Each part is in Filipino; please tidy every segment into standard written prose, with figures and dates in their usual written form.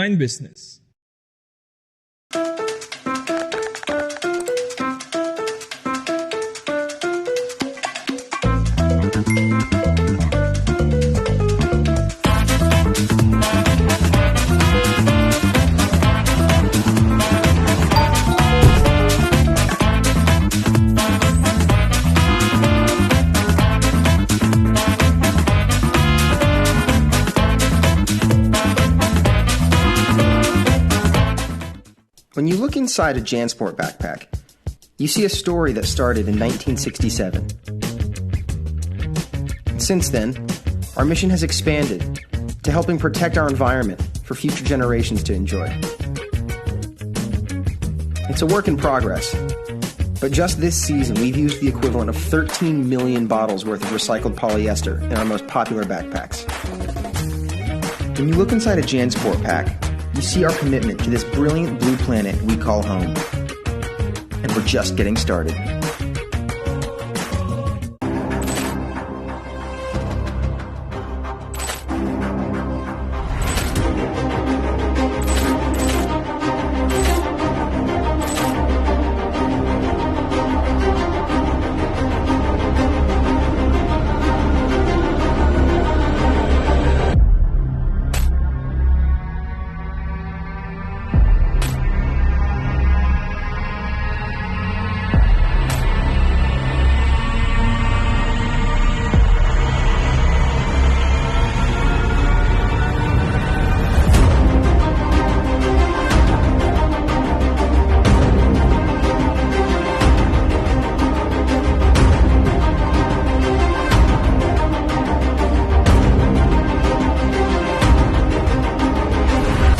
business. When you look inside a JanSport backpack, you see a story that started in 1967. Since then, our mission has expanded to helping protect our environment for future generations to enjoy. It's a work in progress, but just this season we've used the equivalent of 13 million bottles worth of recycled polyester in our most popular backpacks. When you look inside a JanSport pack, you see our commitment to this brilliant blue planet we call home. And we're just getting started.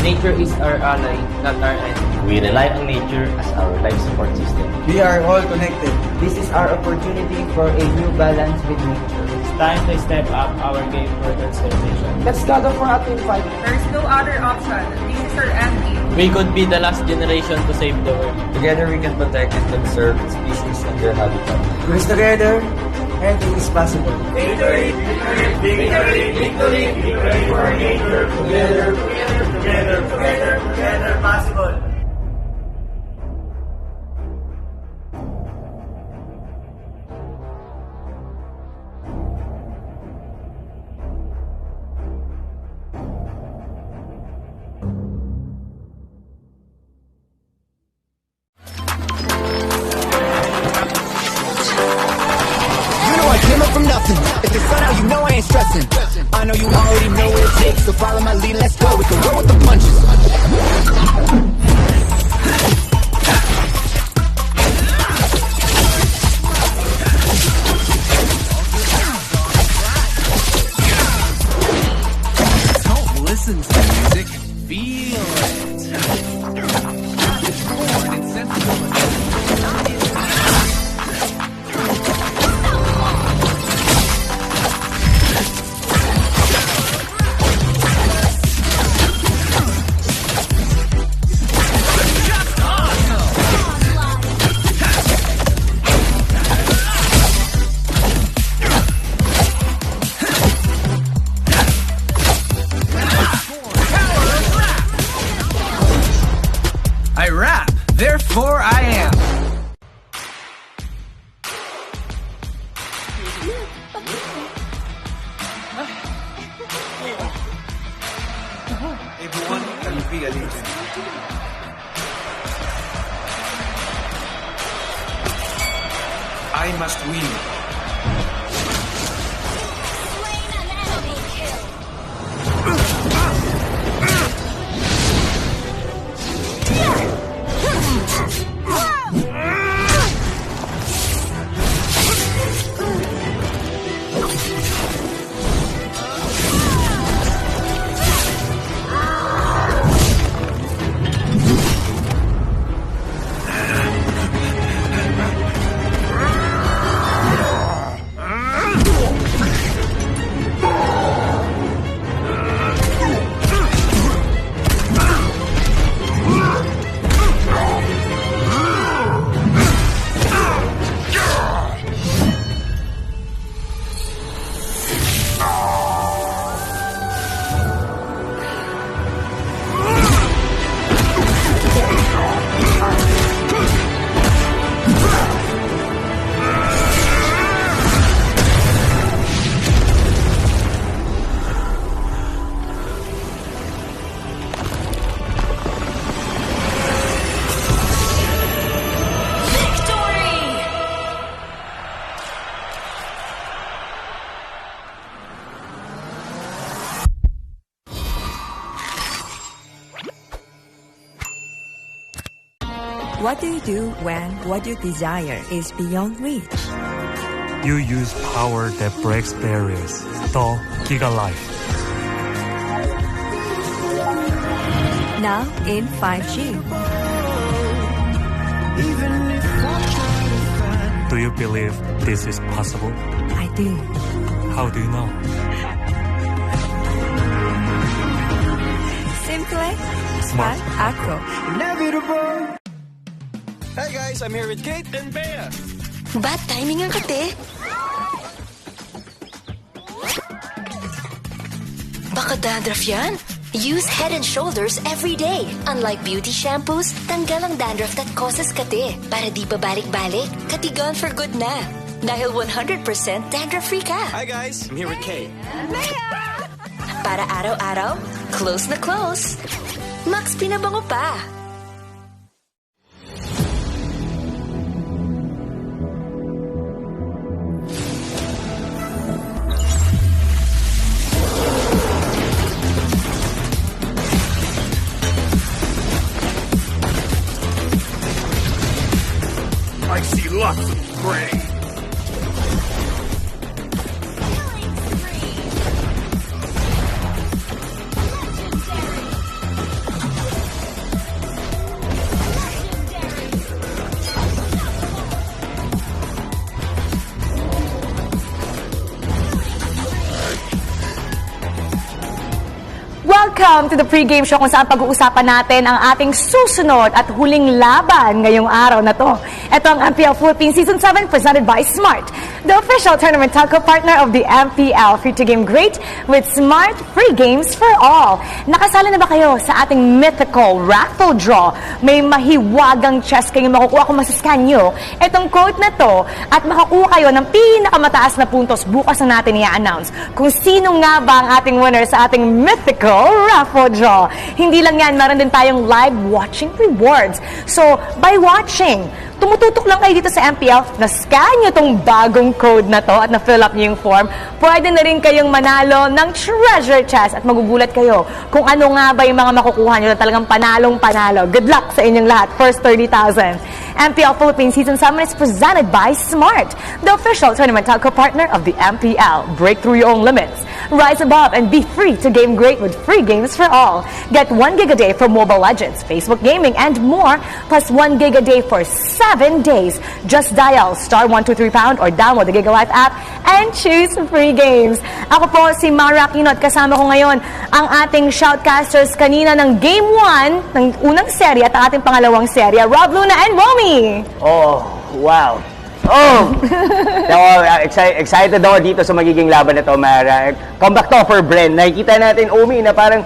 Nature is our ally, not our enemy. We rely on nature as our life support system. We are all connected. This is our opportunity for a new balance with nature. It's time to step up our game for conservation. Let's gather for a team fight. There's no other option. This is our end game. We could be the last generation to save the world. Together we can protect and conserve species and their habitat. Because together, anything is possible. Victory! Victory! Victory! Victory! Victory for nature! Together! Together! Together! Together! Possible! Came up from nothing. If it's fun out, you know I ain't stressing. I know you already know what it takes, so follow my lead, let's go. We can roll with the punches. Don't listen to music, feel it. It's born in sensibility. I rap, therefore I am. Everyone can be a legend. I must win. What do you do when what you desire is beyond reach? You use power that breaks barriers. The Giga Life. Now in 5G. Do you believe this is possible? I do. How do you know? Simple, smart, Ako. Inevitable. Hey guys, I'm here with Kate and Bea. Bad timing ang kate. Baka dandruff yan? Use Head and Shoulders every day. Unlike beauty shampoos, tanggal ang dandruff that causes kate. Para di pa balik-balik, kati gone for good na. Dahil 100% dandruff-free ka. Hi guys, I'm here with Kate. Para araw-araw, close na close. Max pinabango pa. I see lots of prey. Welcome to the pregame show kung saan pag-uusapan natin ang ating susunod at huling laban ngayong araw na to. Ito ang MPL Philippines Season 7 presented by Smart, the official tournament telco partner of the MPL. Free to game great with Smart free games for all. Nakasala na ba kayo sa ating mythical raffle draw? May mahiwagang chest kayong makukuha kung masascan nyo itong code na to at makakuha kayo ng pinakamataas na puntos. Bukas na natin i-announce kung sino nga ba ang ating winner sa ating mythical raffle draw. Hindi lang yan, meron din tayong live watching rewards. So, by watching, tumututok lang kayo dito sa MPL, na-scan nyo tong bagong code na to at na-fill up nyo yung form, pwede na rin kayong manalo ng treasure chest at magugulat kayo kung ano nga ba yung mga makukuha nyo na talagang panalong-panalo. Good luck sa inyong lahat. First 30,000. MPL Philippines Season 7 is presented by Smart, the official tournament telco partner of the MPL. Break through your own limits. Rise above and be free to game great with free games for all. Get 1 gig a day for Mobile Legends, Facebook Gaming, and more, plus 1 gig a day for 7 days. Just dial *123# or download the Giga Life app and choose free games. Ako po si Mara Aquino at kasama ko ngayon ang ating shoutcasters kanina ng Game 1 ng unang serye at ang ating pangalawang serye, Rob Luna and Romy. Oh, wow. Oh! Excited ako dito sa magiging laban na to, Mara. Comeback to for Bren. Nakikita natin, Omi, na parang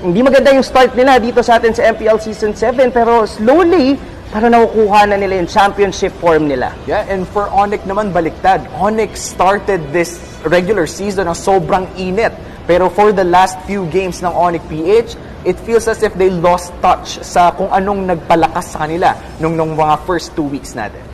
hindi maganda yung start nila dito sa atin sa MPL Season 7, pero slowly, parang nakukuha na nila yung championship form nila. Yeah, and for Onic naman, baliktad. Onic started this regular season na sobrang init. Pero for the last few games ng Onic PH, it feels as if they lost touch sa kung anong nagpalakas sa kanila nung mga first 2 weeks natin.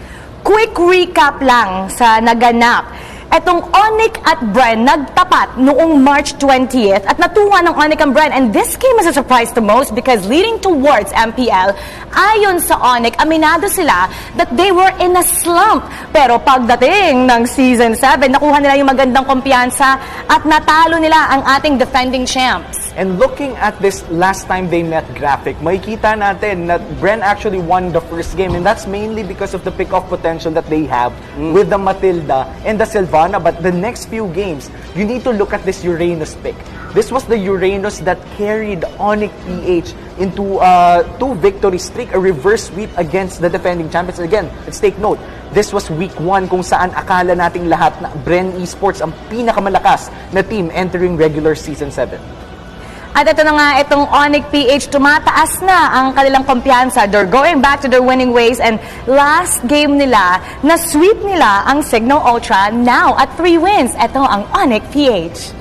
Quick recap lang sa naganap. Etong Onic at Bren nagtapat noong March 20th at natuwa ng Onic and Bren, and this came as a surprise to most because leading towards MPL, ayon sa Onic, aminado sila that they were in a slump. Pero pagdating ng Season 7, nakuha nila yung magandang kumpiyansa at natalo nila ang ating defending champs. And looking at this last time they met graphic, makikita natin that Bren actually won the first game, and that's mainly because of the pick-off potential that they have with the Matilda and the Sylvana. But the next few games, you need to look at this Uranus pick. This was the Uranus that carried Onic PH into 2 victory streak, a reverse sweep against the defending champions. Again, let's take note, this was week 1 kung saan akala nating lahat na Bren Esports ang pinakamalakas na team entering regular season 7. At ito na nga, itong Onic PH, tumataas na ang kanilang kumpiyansa. They're going back to their winning ways, and last game nila, na-sweep nila ang Signal Ultra, now at 3 wins. Ito ang Onic PH.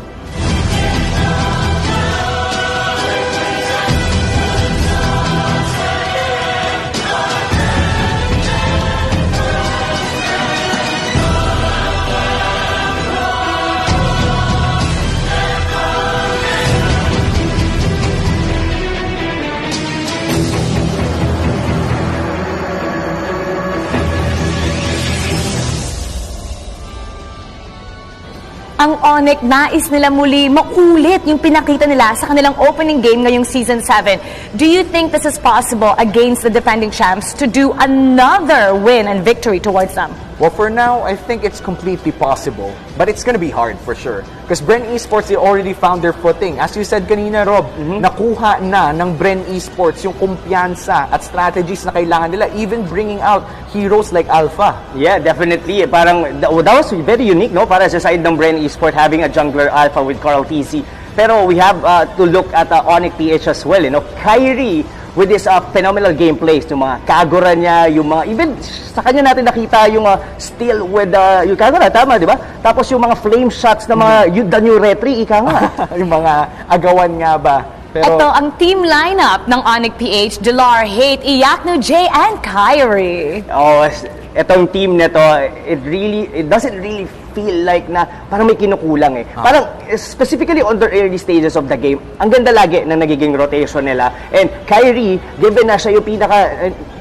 Onic, nais nila muli makulit yung pinakita nila sa kanilang opening game ngayong Season 7. Do you think this is possible against the defending champs to do another win and victory towards them? Well, for now, I think it's completely possible. But it's gonna be hard for sure. Because Bren Esports, they already found their footing. As you said kanina, Rob, nakuha na ng Bren Esports yung kumpiyansa at strategies na kailangan nila, even bringing out heroes like Alpha. Yeah, definitely. Parang, that was very unique, no? Para sa side ng Bren Esports, having a jungler Alpha with Carl TC. Pero we have to look at Onic PH as well, you know? Kyrie, with this phenomenal gameplays, yung mga Kagura niya, yung mga, even sa kanya natin nakita yung steal with yung Kagura, tama, di ba? Tapos yung mga flame shots na mga, the new retry, ika nga. Yung mga agawan nga ba? Pero, ito ang team lineup ng Onic PH, Delar, Hate, Iyakno, J, and Kyrie. Oh, etong team nito, it doesn't really feel like na parang may kinukulang eh. Parang specifically on the early stages of the game, ang ganda lagi na nagiging rotation nila. And Kyrie, given na siya yung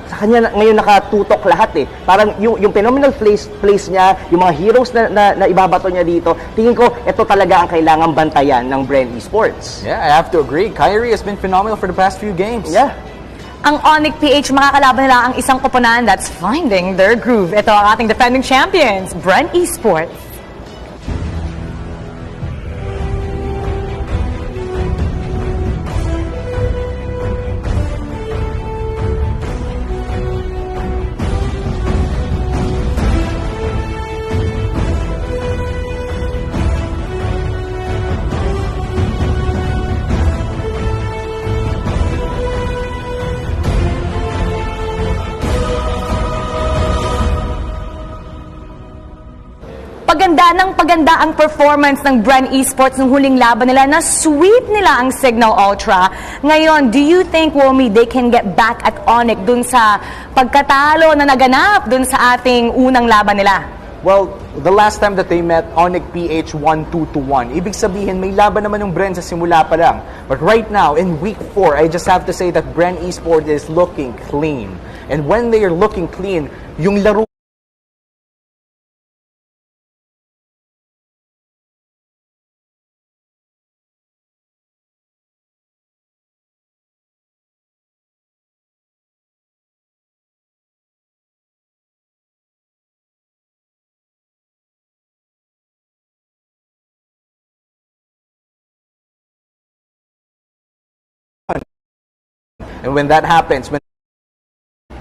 sa kanya ngayon nakatutok lahat eh. Parang yung phenomenal plays niya, yung mga heroes na ibabato niya dito, tingin ko ito talaga ang kailangang bantayan ng Bren Esports. Yeah, I have to agree. Kyrie has been phenomenal for the past few games. Yeah. Ang Onic PH, makakalaban nila ang isang koponan that's finding their groove. Ito ang ating defending champions, Bren Esports. Paganda ang performance ng Bren Esports nung huling laban nila na sweep nila ang Signal Ultra. Ngayon, do you think, Womi, they can get back at Onic dun sa pagkatalo na naganap dun sa ating unang laban nila? Well, the last time that they met, Onic PH won 2-1. Ibig sabihin, may laban naman yung Bren sa simula pa lang. But right now, in week 4, I just have to say that Bren Esports is looking clean. And when they are looking clean, yung laro and when that happens,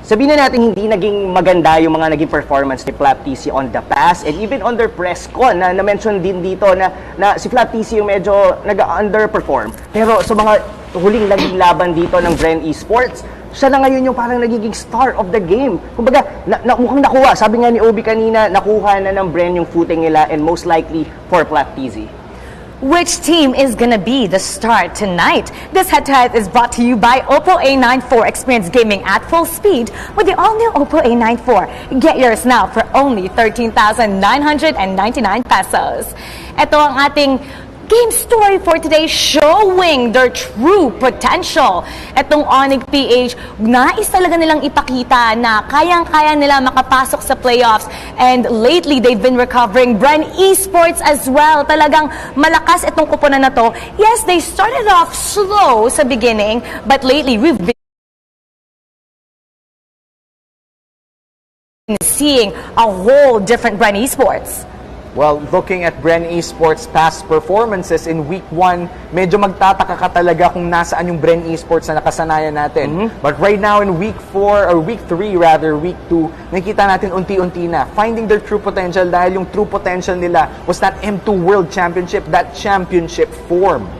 sabihin na natin hindi naging maganda yung mga naging performance ni Flap TC on the past and even on their press con na na-mention din dito na si Flap TC yung medyo nag-underperform. Pero sa mga huling naging laban dito ng Bren Esports, siya na ngayon yung parang nagiging star of the game. Kumbaga, mukhang nakuha. Sabi nga ni Obi kanina, nakuha na ng Bren yung footing nila and most likely for Flap TC. Which team is gonna be the star tonight? This head-to-head is brought to you by Oppo A94. Experience gaming at full speed with the all-new Oppo A94. Get yours now for only 13,999 pesos. Ito ang ating game story for today, showing their true potential. Etong Onic PH, nais talaga nilang ipakita na kayang-kaya nila makapasok sa playoffs. And lately, they've been recovering. Bren Esports as well. Talagang malakas itong kupunan na to. Yes, they started off slow sa beginning, but lately, we've been seeing a whole different Bren Esports. Well, looking at Bren Esports' past performances in Week 1, medyo magtataka ka talaga kung nasaan yung Bren Esports na nakasanayan natin. But right now in Week 4, or Week 3 rather, Week 2, nakikita natin unti-unti na finding their true potential dahil yung true potential nila was that M2 World Championship, that championship form.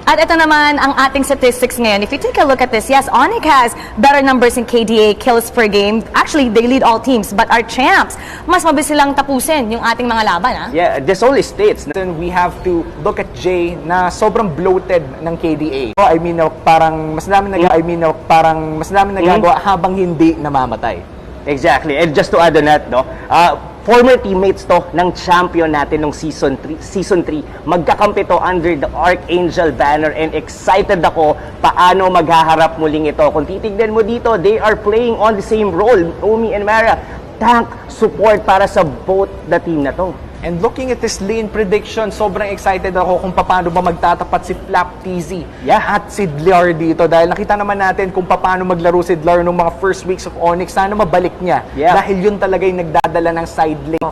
At ito naman ang ating statistics ngayon. If you take a look at this, yes, Onic has better numbers in KDA, kills per game. Actually, they lead all teams. But our champs, mas mabilis silang tapusin yung ating mga laban. Ha? Yeah, this only states. Then we have to look at Jay na sobrang bloated ng KDA. I mean, parang mas namin nagagawa habang hindi namamatay. Exactly. And just to add on that, no, former teammates to ng champion natin nung season 3. Magkakampi to under the Archangel banner and excited ako paano maghaharap muling ito. Kung titignan mo dito, they are playing on the same role, Omi and Mara. tank support para sa both the team na to. And looking at this lane prediction, sobrang excited ako kung paano ba magtatapat si Flap TZ at si Dlar dito. Dahil nakita naman natin kung paano maglaro si Dlar nung mga first weeks of Onic. Sana mabalik niya. Dahil yun talaga yung nagdadala ng side lane.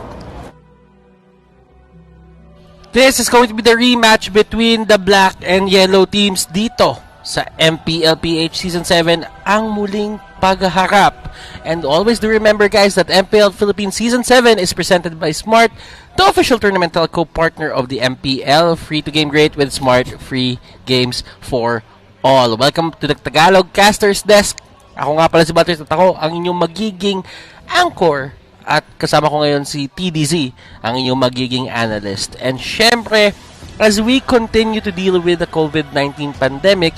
This is going to be the rematch between the black and yellow teams dito sa MPL PH Season 7, ang muling pagharap. And always do remember, guys, that MPL Philippines Season 7 is presented by Smart, the official tournament telco partner of the MPL. Free to game great with Smart, free games for all. Welcome to the Tagalog Casters Desk. Ako nga pala si Butters at ako ang inyong magiging anchor. At kasama ko ngayon si TDZ, ang inyong magiging analyst. And syempre, as we continue to deal with the COVID-19 pandemic,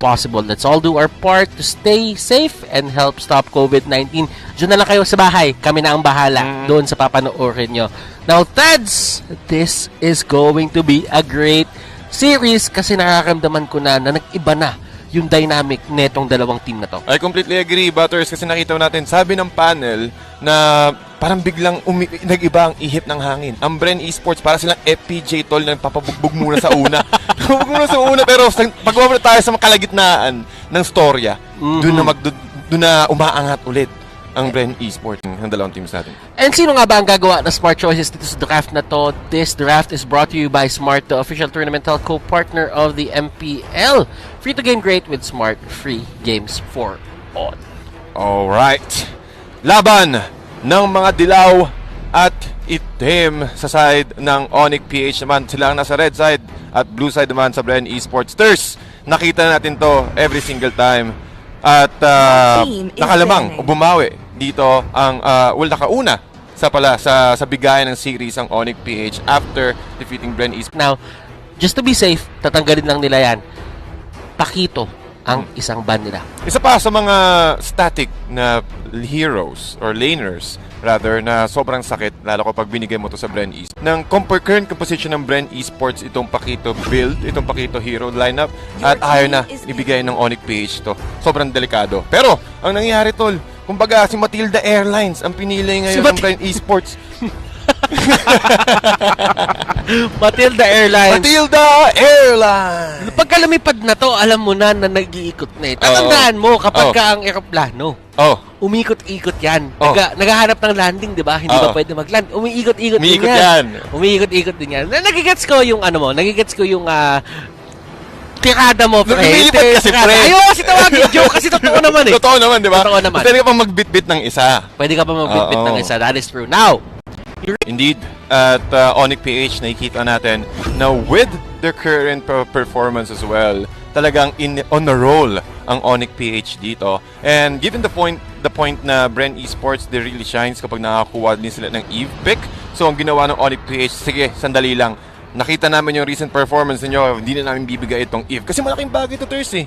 possible. Let's all do our part to stay safe and help stop COVID-19. Diyan na lang kayo sa bahay. Kami na ang bahala doon sa papanoorin nyo. Now, Tads, this is going to be a great series kasi nakakamdaman ko na nag-iba na yung dynamic netong dalawang team na to. I completely agree, Butters, kasi nakita natin, sabi ng panel na parang biglang nag-iba ang ihip ng hangin. Ang Bren Esports, para silang FPJ tol na papabugbog muna sa una. Papabugbog muna sa una, pero pag-uwi tayo sa kalagitnaan ng storya, doon na umaangat ulit ang Bren Esports ng dalawang teams natin. And sino nga ba ang gagawa na smart choices dito sa draft na to? This draft is brought to you by Smart, the official tournament telco partner of the MPL. Free to game great with Smart, free games for all. Alright. Laban ng mga dilaw at itim sa side ng Onic PH naman. Sila ang nasa red side at blue side naman sa Bren Esports. Thurs, nakita natin to every single time. At nakalamang o bumawi dito ang nakauna sa bigayan ng series ang Onic PH after defeating Bren Esports. Now, just to be safe, tatanggalin lang nila yan. Pakito ang isang ban nila. Isa pa sa mga static na heroes or laners rather na sobrang sakit lalo kapag binigay mo to sa Bren Esports. Ng current composition ng Bren Esports itong Pakito build, itong Pakito hero lineup at ayaw na ibigay ng Onic PH to. Sobrang delikado. Pero ang nangyayari tol, kumbaga si Matilda Airlines ang pinili ngayon ng Bren Esports. Matilda Airlines. Matilda Airlines. Pagka lumipad na to, alam mo na nag-iikot na eh. Tatandaan mo kapag ka ang eroplano, umiikot-ikot yan. Naghahanap ng landing, di ba? Hindi ba pwede mag-land? Umiikot-ikot din yan. Umiikot-ikot din yan. Nagigets ko yung ano mo, nagigets ko yung tirada mo, pre. Lumilipat kasi, pre. Ayaw kasi tawagin joke kasi totoo naman eh. Totoo naman, di ba? Totoo naman. Pwede ka pang magbitbit ng isa. Pwede ka pang magbitbit ng isa. That is true. Now, indeed, at Onic PH, nakikita natin na with their current performance as well, talagang on a roll ang Onic PH dito. And given the point na Bren Esports, they really shines kapag nakakuha din sila ng Eve pick. So, ang ginawa ng Onic PH, sige, sandali lang. Nakita namin yung recent performance ninyo, hindi na namin bibigay itong Eve. Kasi malaking bagay ito, Thursday.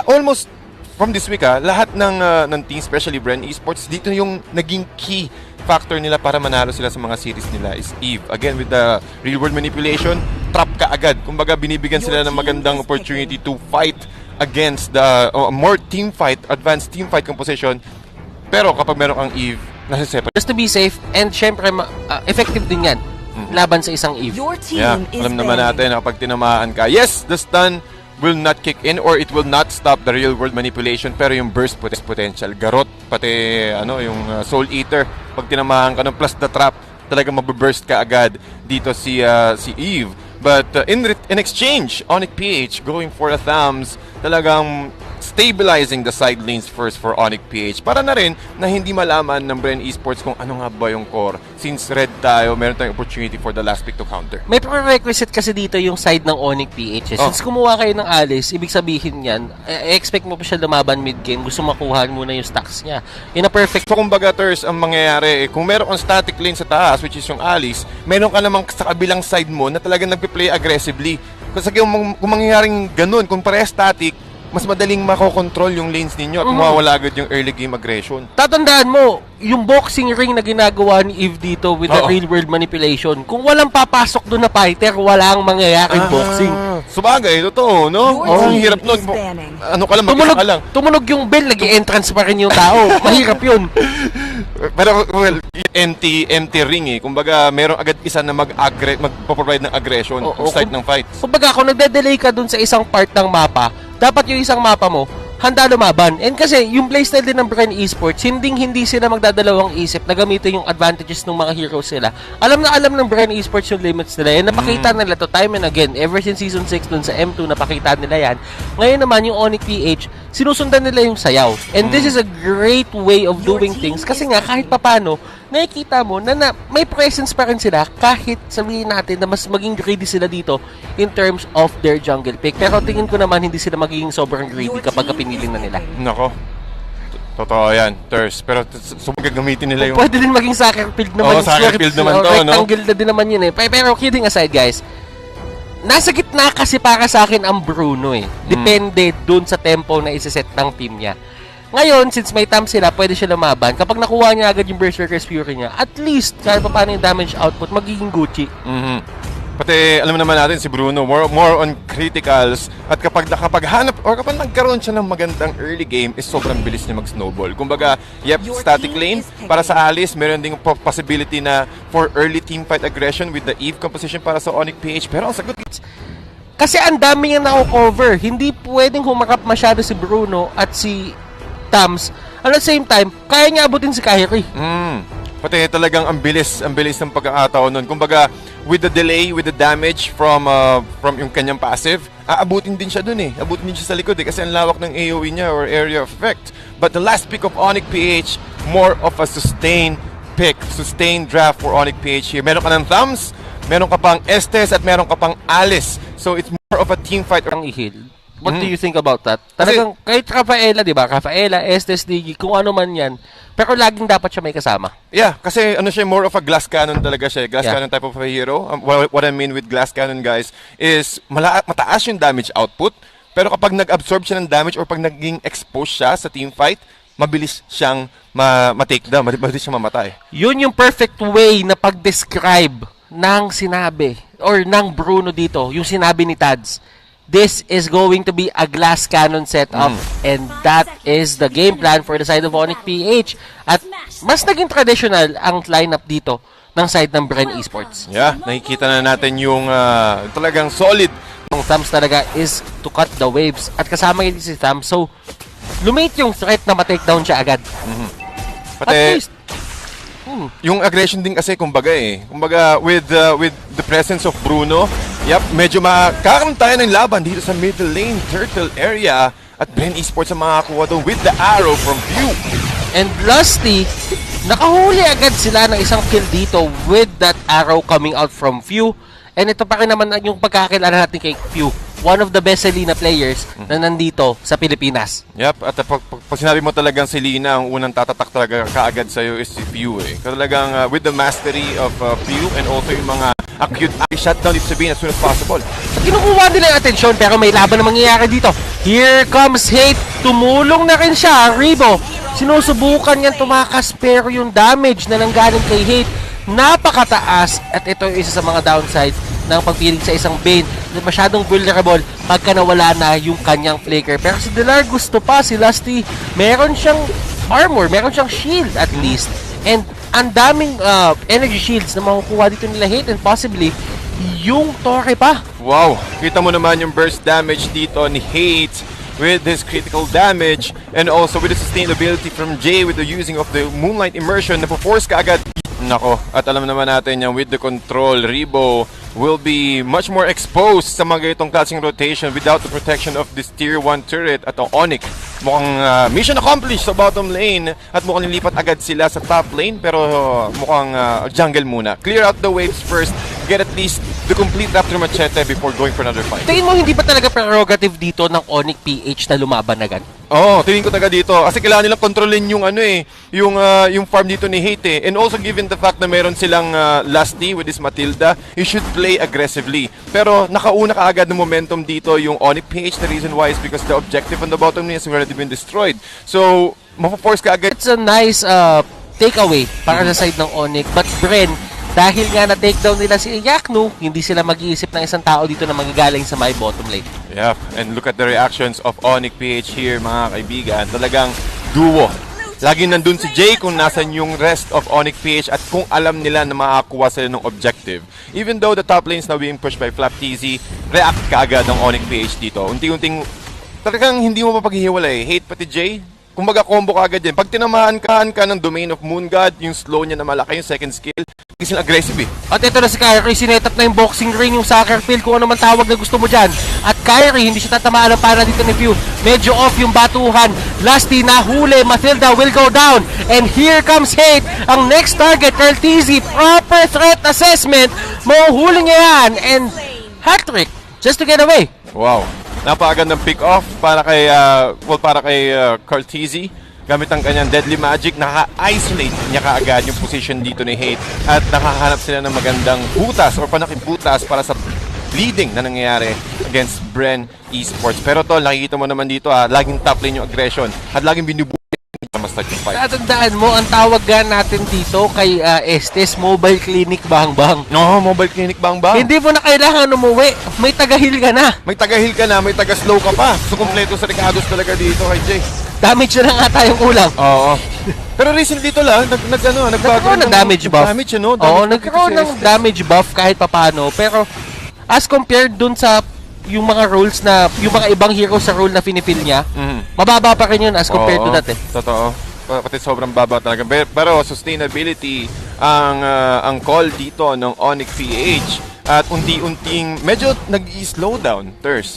Almost from this week, lahat ng team, especially Bren Esports, dito yung naging key factor nila para manalo sila sa mga series nila is Eve. Again, with the real-world manipulation, trap ka agad. Kumbaga, binibigyan sila ng magandang opportunity to fight against the more team fight, advanced team fight composition. Pero kapag meron kang Eve, nasa separate. Just to be safe, and syempre, effective din yan. Laban sa isang Eve. Alam naman natin na kapag tinamaan ka, yes, the stun will not kick in or it will not stop the real world manipulation, pero yung burst potential, garot, pati yung soul eater, pag tinamahan ka ng plus the trap, talagang mababurst ka agad dito si Eve. But in exchange, Onic PH going for the thumbs, talagang stabilizing the side lanes first for Onic PH para na rin na hindi malaman ng Bren Esports kung ano nga ba yung core. Since red tayo, meron tayong opportunity for the last pick to counter. May prerequisite kasi dito yung side ng Onic PH. Since kumuha kayo ng Alice, ibig sabihin yan, expect mo pa siya lumaban mid-game, gusto makuha muna yung stacks niya. In a perfect... So kumbaga, Ters, ang mangyayari, kung meron kang static lane sa taas, which is yung Alice, meron ka namang sa kabilang side mo na talagang nagpe-play aggressively. Kasi kung mangyayaring ganun, kung pareha static, mas madaling makokontrol yung lanes ninyo at mawawala agad yung early game aggression. Tatandaan mo, yung boxing ring na ginagawa ni Eve dito with the real world manipulation, kung walang papasok doon na fighter, walang mangyayaring boxing. Sabagay, totoo, no? Ang hirap nun. Ano ka lang, mag-isa ka lang. Tumunog yung bell, nag-i-entrance pa rin yung tao. Mahirap yun. Pero, well, empty ring eh. Kumbaga, merong agad isa na magpo-provide ng aggression to start ng fight. Kumbaga, kung nagde-delay ka dun sa isang part ng mapa, dapat yung isang mapa mo, handa lumaban. And kasi, yung playstyle din ng Bren Esports, hindi sila magdadalawang isip na gamitin yung advantages ng mga heroes nila. Alam ng Bren Esports yung limits nila. And napakita nila to time and again. Ever since Season 6 dun sa M2, napakita nila yan. Ngayon naman, yung Onic PH, sinusundan nila yung sayaw. And this is a great way of doing things. Kasi nga, kahit papano, nakikita mo na may presence pa rin sila kahit sabihin natin na mas maging greedy sila dito in terms of their jungle pick. Pero tingin ko naman hindi sila magiging sobrang greedy kapag piniling na nila. Nako. Totoo yan, Thurs. Pero gagamitin nila yung... Pwede din maging soccer field naman. Soccer field naman to, no? Rectangle na din naman yun eh. Pero kidding aside, guys, nasa gitna kasi para sa akin ang Bruno eh. Depende dun sa tempo na isiset ng team niya. Ngayon, since may tam sila, pwede siya lumaban. Kapag nakuha niya agad yung Berserker's Fury niya, at least, kahit pa paano yung damage output, magiging Gucci. Pati, alam naman natin si Bruno, more on criticals. At kapag hanap, or kapag nagkaroon siya ng magandang early game, is sobrang bilis niya mag-snowball. Kumbaga, static lane, para sa Alice, meron ding possibility na for early teamfight aggression with the Eve composition para sa Onic PH. Pero ang sagot, kasi ang dami niyang nako-cover. Hindi pwedeng humakap masyado si Bruno at si Tams. At the same time, kaya niya abutin si Kyrie. Pati talagang ang bilis ng pagkakataon nun. Kumbaga, with the delay, with the damage from yung kanyang passive, aabutin din siya dun eh. Abutin din siya sa likod eh. Kasi ang lawak ng AoE niya or area of effect. But the last pick of Onic PH, more of a sustained pick, sustained draft for Onic PH here. Meron ka ng Thumbs, meron ka pang Estes, at meron ka pang Alice. So it's more of a team fight. Ang ihil. What do you think about that? Talagang, kahit Rafaela, di ba? Rafaela, Estes, Digi, kung ano man yan. Pero laging dapat siya may kasama. Yeah, kasi ano siya, more of a glass cannon talaga siya. Glass cannon type of a hero. What I mean with glass cannon, guys, is mataas yung damage output. Pero kapag nag-absorb siya ng damage or pag naging exposed siya sa team fight, mabilis siyang ma-take down, mabilis siyang mamatay. Yun yung perfect way na pag-describe ng sinabi or ng Bruno dito, yung sinabi ni Tads. This is going to be a glass cannon setup and that is the game plan for the side of Onic PH. At mas naging traditional ang lineup dito ng side ng Bren Esports. Yeah, nakikita na natin yung talagang solid. Ang Thumbs talaga is to cut the waves at kasama yun si Thumbs. So, lumate yung threat na ma-takedown siya agad. Pati, at least, yung aggression din kasi kumbaga with the presence of Bruno, medyo makakaroon tayo ng laban dito sa middle lane, turtle area, at Bren Esports ang makakuha doon with the arrow from View. And lastly, nakahuli agad sila ng isang kill dito with that arrow coming out from View. And ito pa rin naman yung pagkakilala natin kay View. One of the best Selena players na nandito sa Pilipinas. At pag sinabi mo talagang Selena, ang unang tatatak talaga kaagad sa'yo is si View eh. Talagang with the mastery of View and also yung mga acute shutdown, ibig sabihin as soon as possible. Kinukuha nila yung atensyon pero may laban na mangyayari dito. Here comes Hate. Tumulong na rin siya. Rebo, sinusubukan niyan tumakas pero yung damage na nanggaling kay Hate napakataas at ito yung isa sa mga downside ng pagpiling sa isang Bane na masyadong vulnerable pagka nawala na yung kanyang flicker. Pero si Delar gusto pa, si Lusty meron siyang armor, meron siyang shield at least, and ang daming energy shields na makukuha dito nila Hate and possibly yung Torre pa. Wow, kita mo naman yung burst damage dito ni Hate with his critical damage and also with the sustainability from Jay with the using of the Moonlight Immersion na po-force ka agad. Nako, at alam naman natin yan with the control, Rebo will be much more exposed sa mga ganitong klaseng rotation without the protection of this tier 1 turret at ang Onic. Mukhang mission accomplished sa bottom lane at mukhang nilipat agad sila sa top lane pero mukhang jungle muna. Clear out the waves first, get at least the complete Raptor Machete before going for another fight. Tingin mo hindi pa talaga prerogative dito ng Onic PH na lumaban agad? Tingin ko talaga dito kasi kailangan nilang kontrolin yung yung farm dito ni Hate and also given the fact na meron silang Lusty with this Matilda, you should play aggressively. Pero nakauna ka agad ng momentum dito yung Onic PH. The reason why is because the objective on the bottom lane has already been destroyed. So, mapo-force ka agad. It's a nice takeaway para sa side ng Onic. But Bren, dahil nga na-takedown nila si Yaknu, hindi sila mag-iisip ng isang tao dito na magagaling sa my bottom lane. Yeah, and look at the reactions of Onic PH here, mga kaibigan. Talagang duo. Lagi nandun si Jay kung nasan yung rest of Onic PH at kung alam nila na makakuha sila ng objective. Even though the top lanes now being pushed by Flap TZ, react kaagad ng Onic PH dito. Unti-unting, talagang hindi mo mapaghihiwalay. Hate pati Jay, kumbaga combo ka agad yan. Pag tinamaan ka ng Domain of Moon God, yung slow niya na malaki, yung second skill, kasi aggressive eh. At ito na si Kyrie, sinetap na yung boxing ring, yung soccer field, kung ano man tawag na gusto mo dyan. At Kyrie, hindi siya tatamaan ng para dito ni Pew. Medyo off yung batuhan. Lasty, nahuli, Mathilda will go down. And here comes Hate, ang next target, Curtizy, proper threat assessment. Mahuhuli niya yan. And hat-trick, just to get away. Wow. Napakagandang pick-off para kay, Curtizy. Gamit ang kanyang Deadly Magic, naka-isolate niya kaagad yung position dito ni Hate at nakahanap sila ng magandang butas or panakibutas para sa bleeding na nangyayari against Bren Esports. Pero tol, nakikita mo naman dito laging top lane yung aggression at laging binubuhay na start yung fight. Tatandaan mo, ang tawag natin dito kay Estes, Mobile Clinic Bang-Bang. No, Mobile Clinic Bang-Bang. Hindi mo na kailangan umuwi. May taga-heal ka na. May taga-heal ka na, may taga-slow ka pa. So, kompleto sa Ricardos talaga dito kay Jay. Damage na nga tayong kulang. Oo. Pero recently dito lang, nagbago ng damage buff. Damage, ano? Oo, nagkaroon ng damage buff kahit papano. Pero, as compared dun sa yung mga roles na, yung mga ibang hero sa role na finifil niya, mababa pa rin yun as compared to dati. Totoo. Pati sobrang baba talaga. Pero sustainability ang call dito ng Onic PH. At unti-unting medyo nag-i-slow down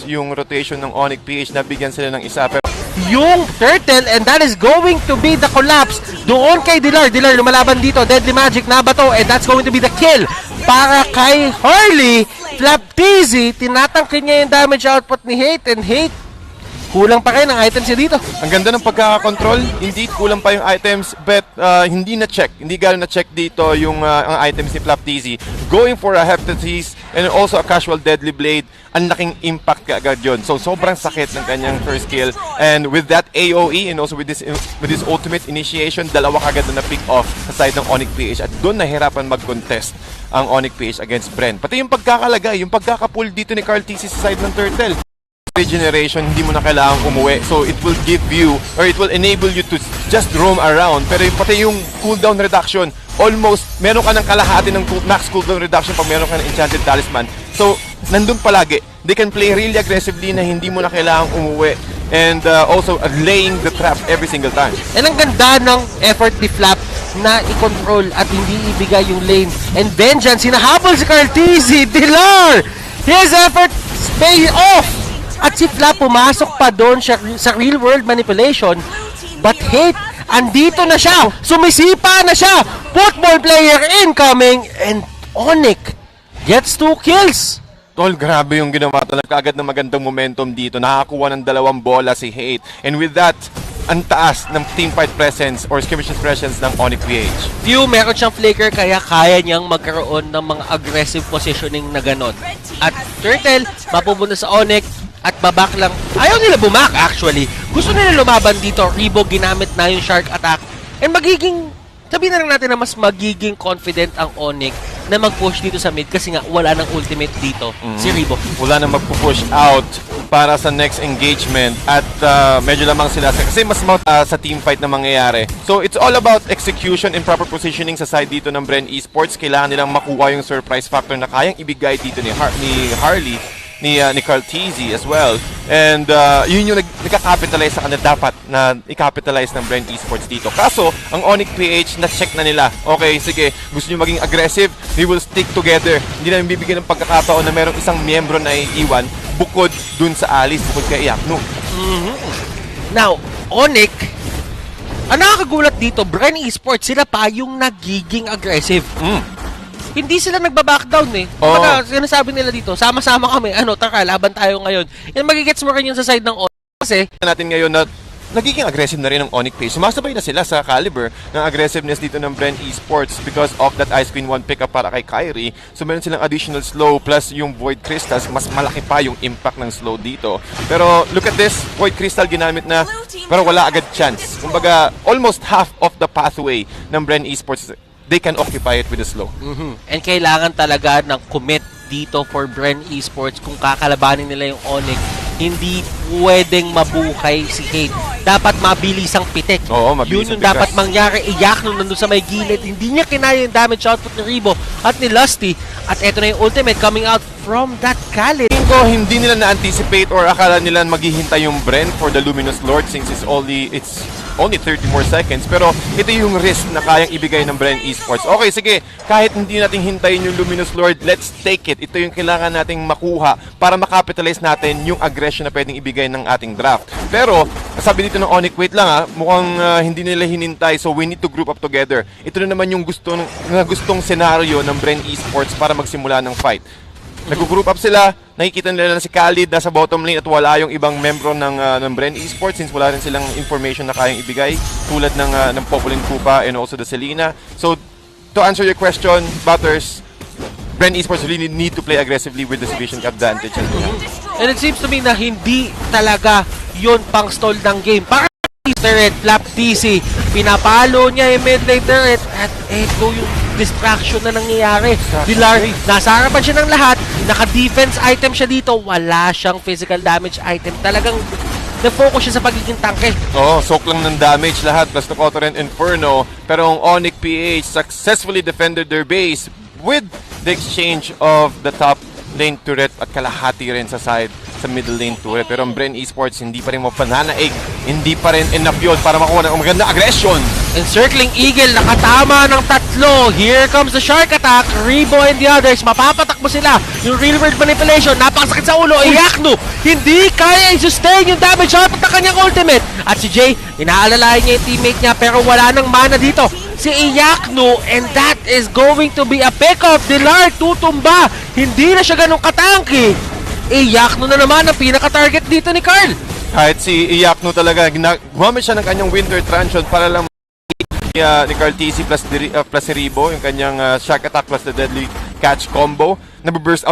yung rotation ng Onic PH, nabigyan sila ng isa. Pero yung turtle, and that is going to be the collapse doon kay Dilar. Dilar lumalaban dito, Deadly Magic na bato, and that's going to be the kill para kay Harley. Flap TZ, tinatangkin niya yung damage output ni Hate, and Hate kulang pa rin ang items niya dito. Ang ganda ng pagkakakontrol. Indeed, kulang pa yung items, but hindi na-check. Hindi gano'n na-check dito yung ang items ni Flap TZ. Going for a Hefted Tease and also a casual Deadly Blade. Ang laking impact kaagad yun. So, sobrang sakit ng kanyang first kill. And with that AOE and also with this ultimate initiation, dalawa kagad na pick off sa side ng Onic PH. At doon nahirapan mag-contest ang Onic PH against Bren. Pati yung pagkakalagay, yung pagkakapull dito ni Carl TC sa side ng Turtle. Regeneration, hindi mo na kailangang umuwi. So, it will give you, or it will enable you to just roam around. Pero pati yung cooldown reduction, almost, meron ka ng kalahati ng max cooldown reduction pag meron ka ng Enchanted Talisman. So, nandun palagi. They can play really aggressively na hindi mo na kailangang umuwi. And also, laying the trap every single time. And ang ganda ng effort ni Flap na i-control at hindi ibigay yung lane. And Vengeance, hinahabol si Carl TZ, Dilar! His effort pay off! At si Flap pumasok pa doon sa real world manipulation, but Hate, andito na siya, sumisipa na siya, football player incoming, and Onic gets 2 kills. Tol, grabe yung ginawa talaga agad ng magandang momentum dito. Nakakuha ng 2 bola si Hate, and with that, ang taas ng teamfight presence or skirmishes presence ng Onic PH. Few, meron siyang flicker kaya kaya niyang magkaroon ng mga aggressive positioning na ganon. At Turtle, mapupunta sa Onic, at babak lang. Ayaw nila bumak actually. Gusto nila lumaban dito. Rebo ginamit na yung shark attack. And magiging, sabihin na lang natin na mas magiging confident ang Onic na mag-push dito sa mid kasi nga wala nang ultimate dito si Rebo. Wala nang mag-push out para sa next engagement at medyo lamang sila kasi mas sa team fight na mangyayari. So it's all about execution and proper positioning sa side dito ng Bren Esports. Kailangan nilang makuha yung surprise factor na kayang ibigay dito ni Harley, ni Carl TZ as well. And yun yung nagka-capitalize sa kanila, dapat na i-capitalize ng Bren Esports dito. Kaso, ang Onic PH na-check na nila. Okay, sige, gusto nyo maging aggressive, we will stick together. Hindi namin bibigyan ng pagkakataon na merong isang miyembro na iiwan bukod dun sa Alice, bukod kay Iapno. Now, Onic, ang nakakagulat dito, Bren Esports, sila pa yung nagiging aggressive. Hindi sila nagbaback down eh. Pagka sinasabi nila dito, sama-sama kami, taka, laban tayo ngayon. Yan, magigets mo rin yun sa side ng Onic. Kasi, natin ngayon na nagiging aggressive na rin ng Onic PH. Sumasabay na sila sa caliber ng aggressiveness dito ng Bren Esports because of that Ice Queen 1 pickup para kay Kyrie. So meron silang additional slow plus yung Void Crystals. Mas malaki pa yung impact ng slow dito. Pero look at this, Void Crystal ginamit na pero wala agad chance. Kumbaga, almost half of the pathway ng Bren Esports, they can occupy it with a slow. And kailangan talaga ng commit dito for Bren Esports kung kakalabanin nila yung Onic. Hindi pwedeng mabuhay si Kate. Dapat mabilis ang pitik. Oo, mabilis Yun yung ang dapat pitik. mangyari. Yakno nandun sa may gilid. Hindi niya kinaya yung damage output ni Ribo at ni Lusty. At eto na yung ultimate coming out from that Khalid. Ko hindi nila na-anticipate or akala nila maghihintay yung Bren for the Luminous Lord since it's only 30 more seconds. Pero ito yung risk na kayang ibigay ng Bren Esports. Okay, sige, kahit hindi natin hintayin yung Luminous Lord, let's take it. Ito yung kailangan nating makuha para makapitalize natin yung aggression na pwedeng ibigay ng ating draft. Pero, sabi dito ng Onic, wait lang mukhang hindi nila hinintay, so we need to group up together. Ito na naman yung gustong senaryo ng Bren Esports para magsimula ng fight. Nag-group up sila, nakikita nila na si Khalid nasa bottom lane at wala yung ibang membro ng Bren Esports since wala rin silang information na kayang ibigay tulad ng Popolin Kupa and also the Selena. So, to answer your question, Butters, Bren Esports really need to play aggressively with the sufficient advantage. And it seems to me na hindi talaga yun pang stall ng game. Para turret, flap TC, pinapalo niya yung mid lane turret at eto yung distraction na nangyayari. Dilar, nasa harapan siya ng lahat, naka-defense item siya dito, wala siyang physical damage item. Talagang na-focus siya sa pagiging tangke. Oo, soak lang ng damage lahat, plus the Cotorent Inferno. Pero ang Onic PH successfully defended their base with the exchange of the top lane turret at kalahati rin sa side sa middle lane turret. Pero ang Bren Esports hindi pa rin mapananaig, hindi pa rin enough yun para makuha ng maganda aggression. Encircling Eagle, nakatama ng tatlo. Here comes the Shark Attack. Rebo and the others, mapapatakbo sila. Yung real world manipulation, napakasakit sa ulo. Yakno, hindi kaya i-sustain yung damage output ng kanyang ultimate. At si Jay, inaalalayan niya yung teammate niya pero wala nang mana dito. Si Yakno, and that is going to be a pick-off. Dilar, tutumba. Hindi na siya ganun katangki. Yakno na naman ang pinaka-target dito ni Carl. Kahit si Yakno talaga, gumamit siya ng kanyang Winter Transition para lang ni Carl TC plus si Rebo, yung kanyang Shark Attack plus the Deadly Catch combo. Nabuburst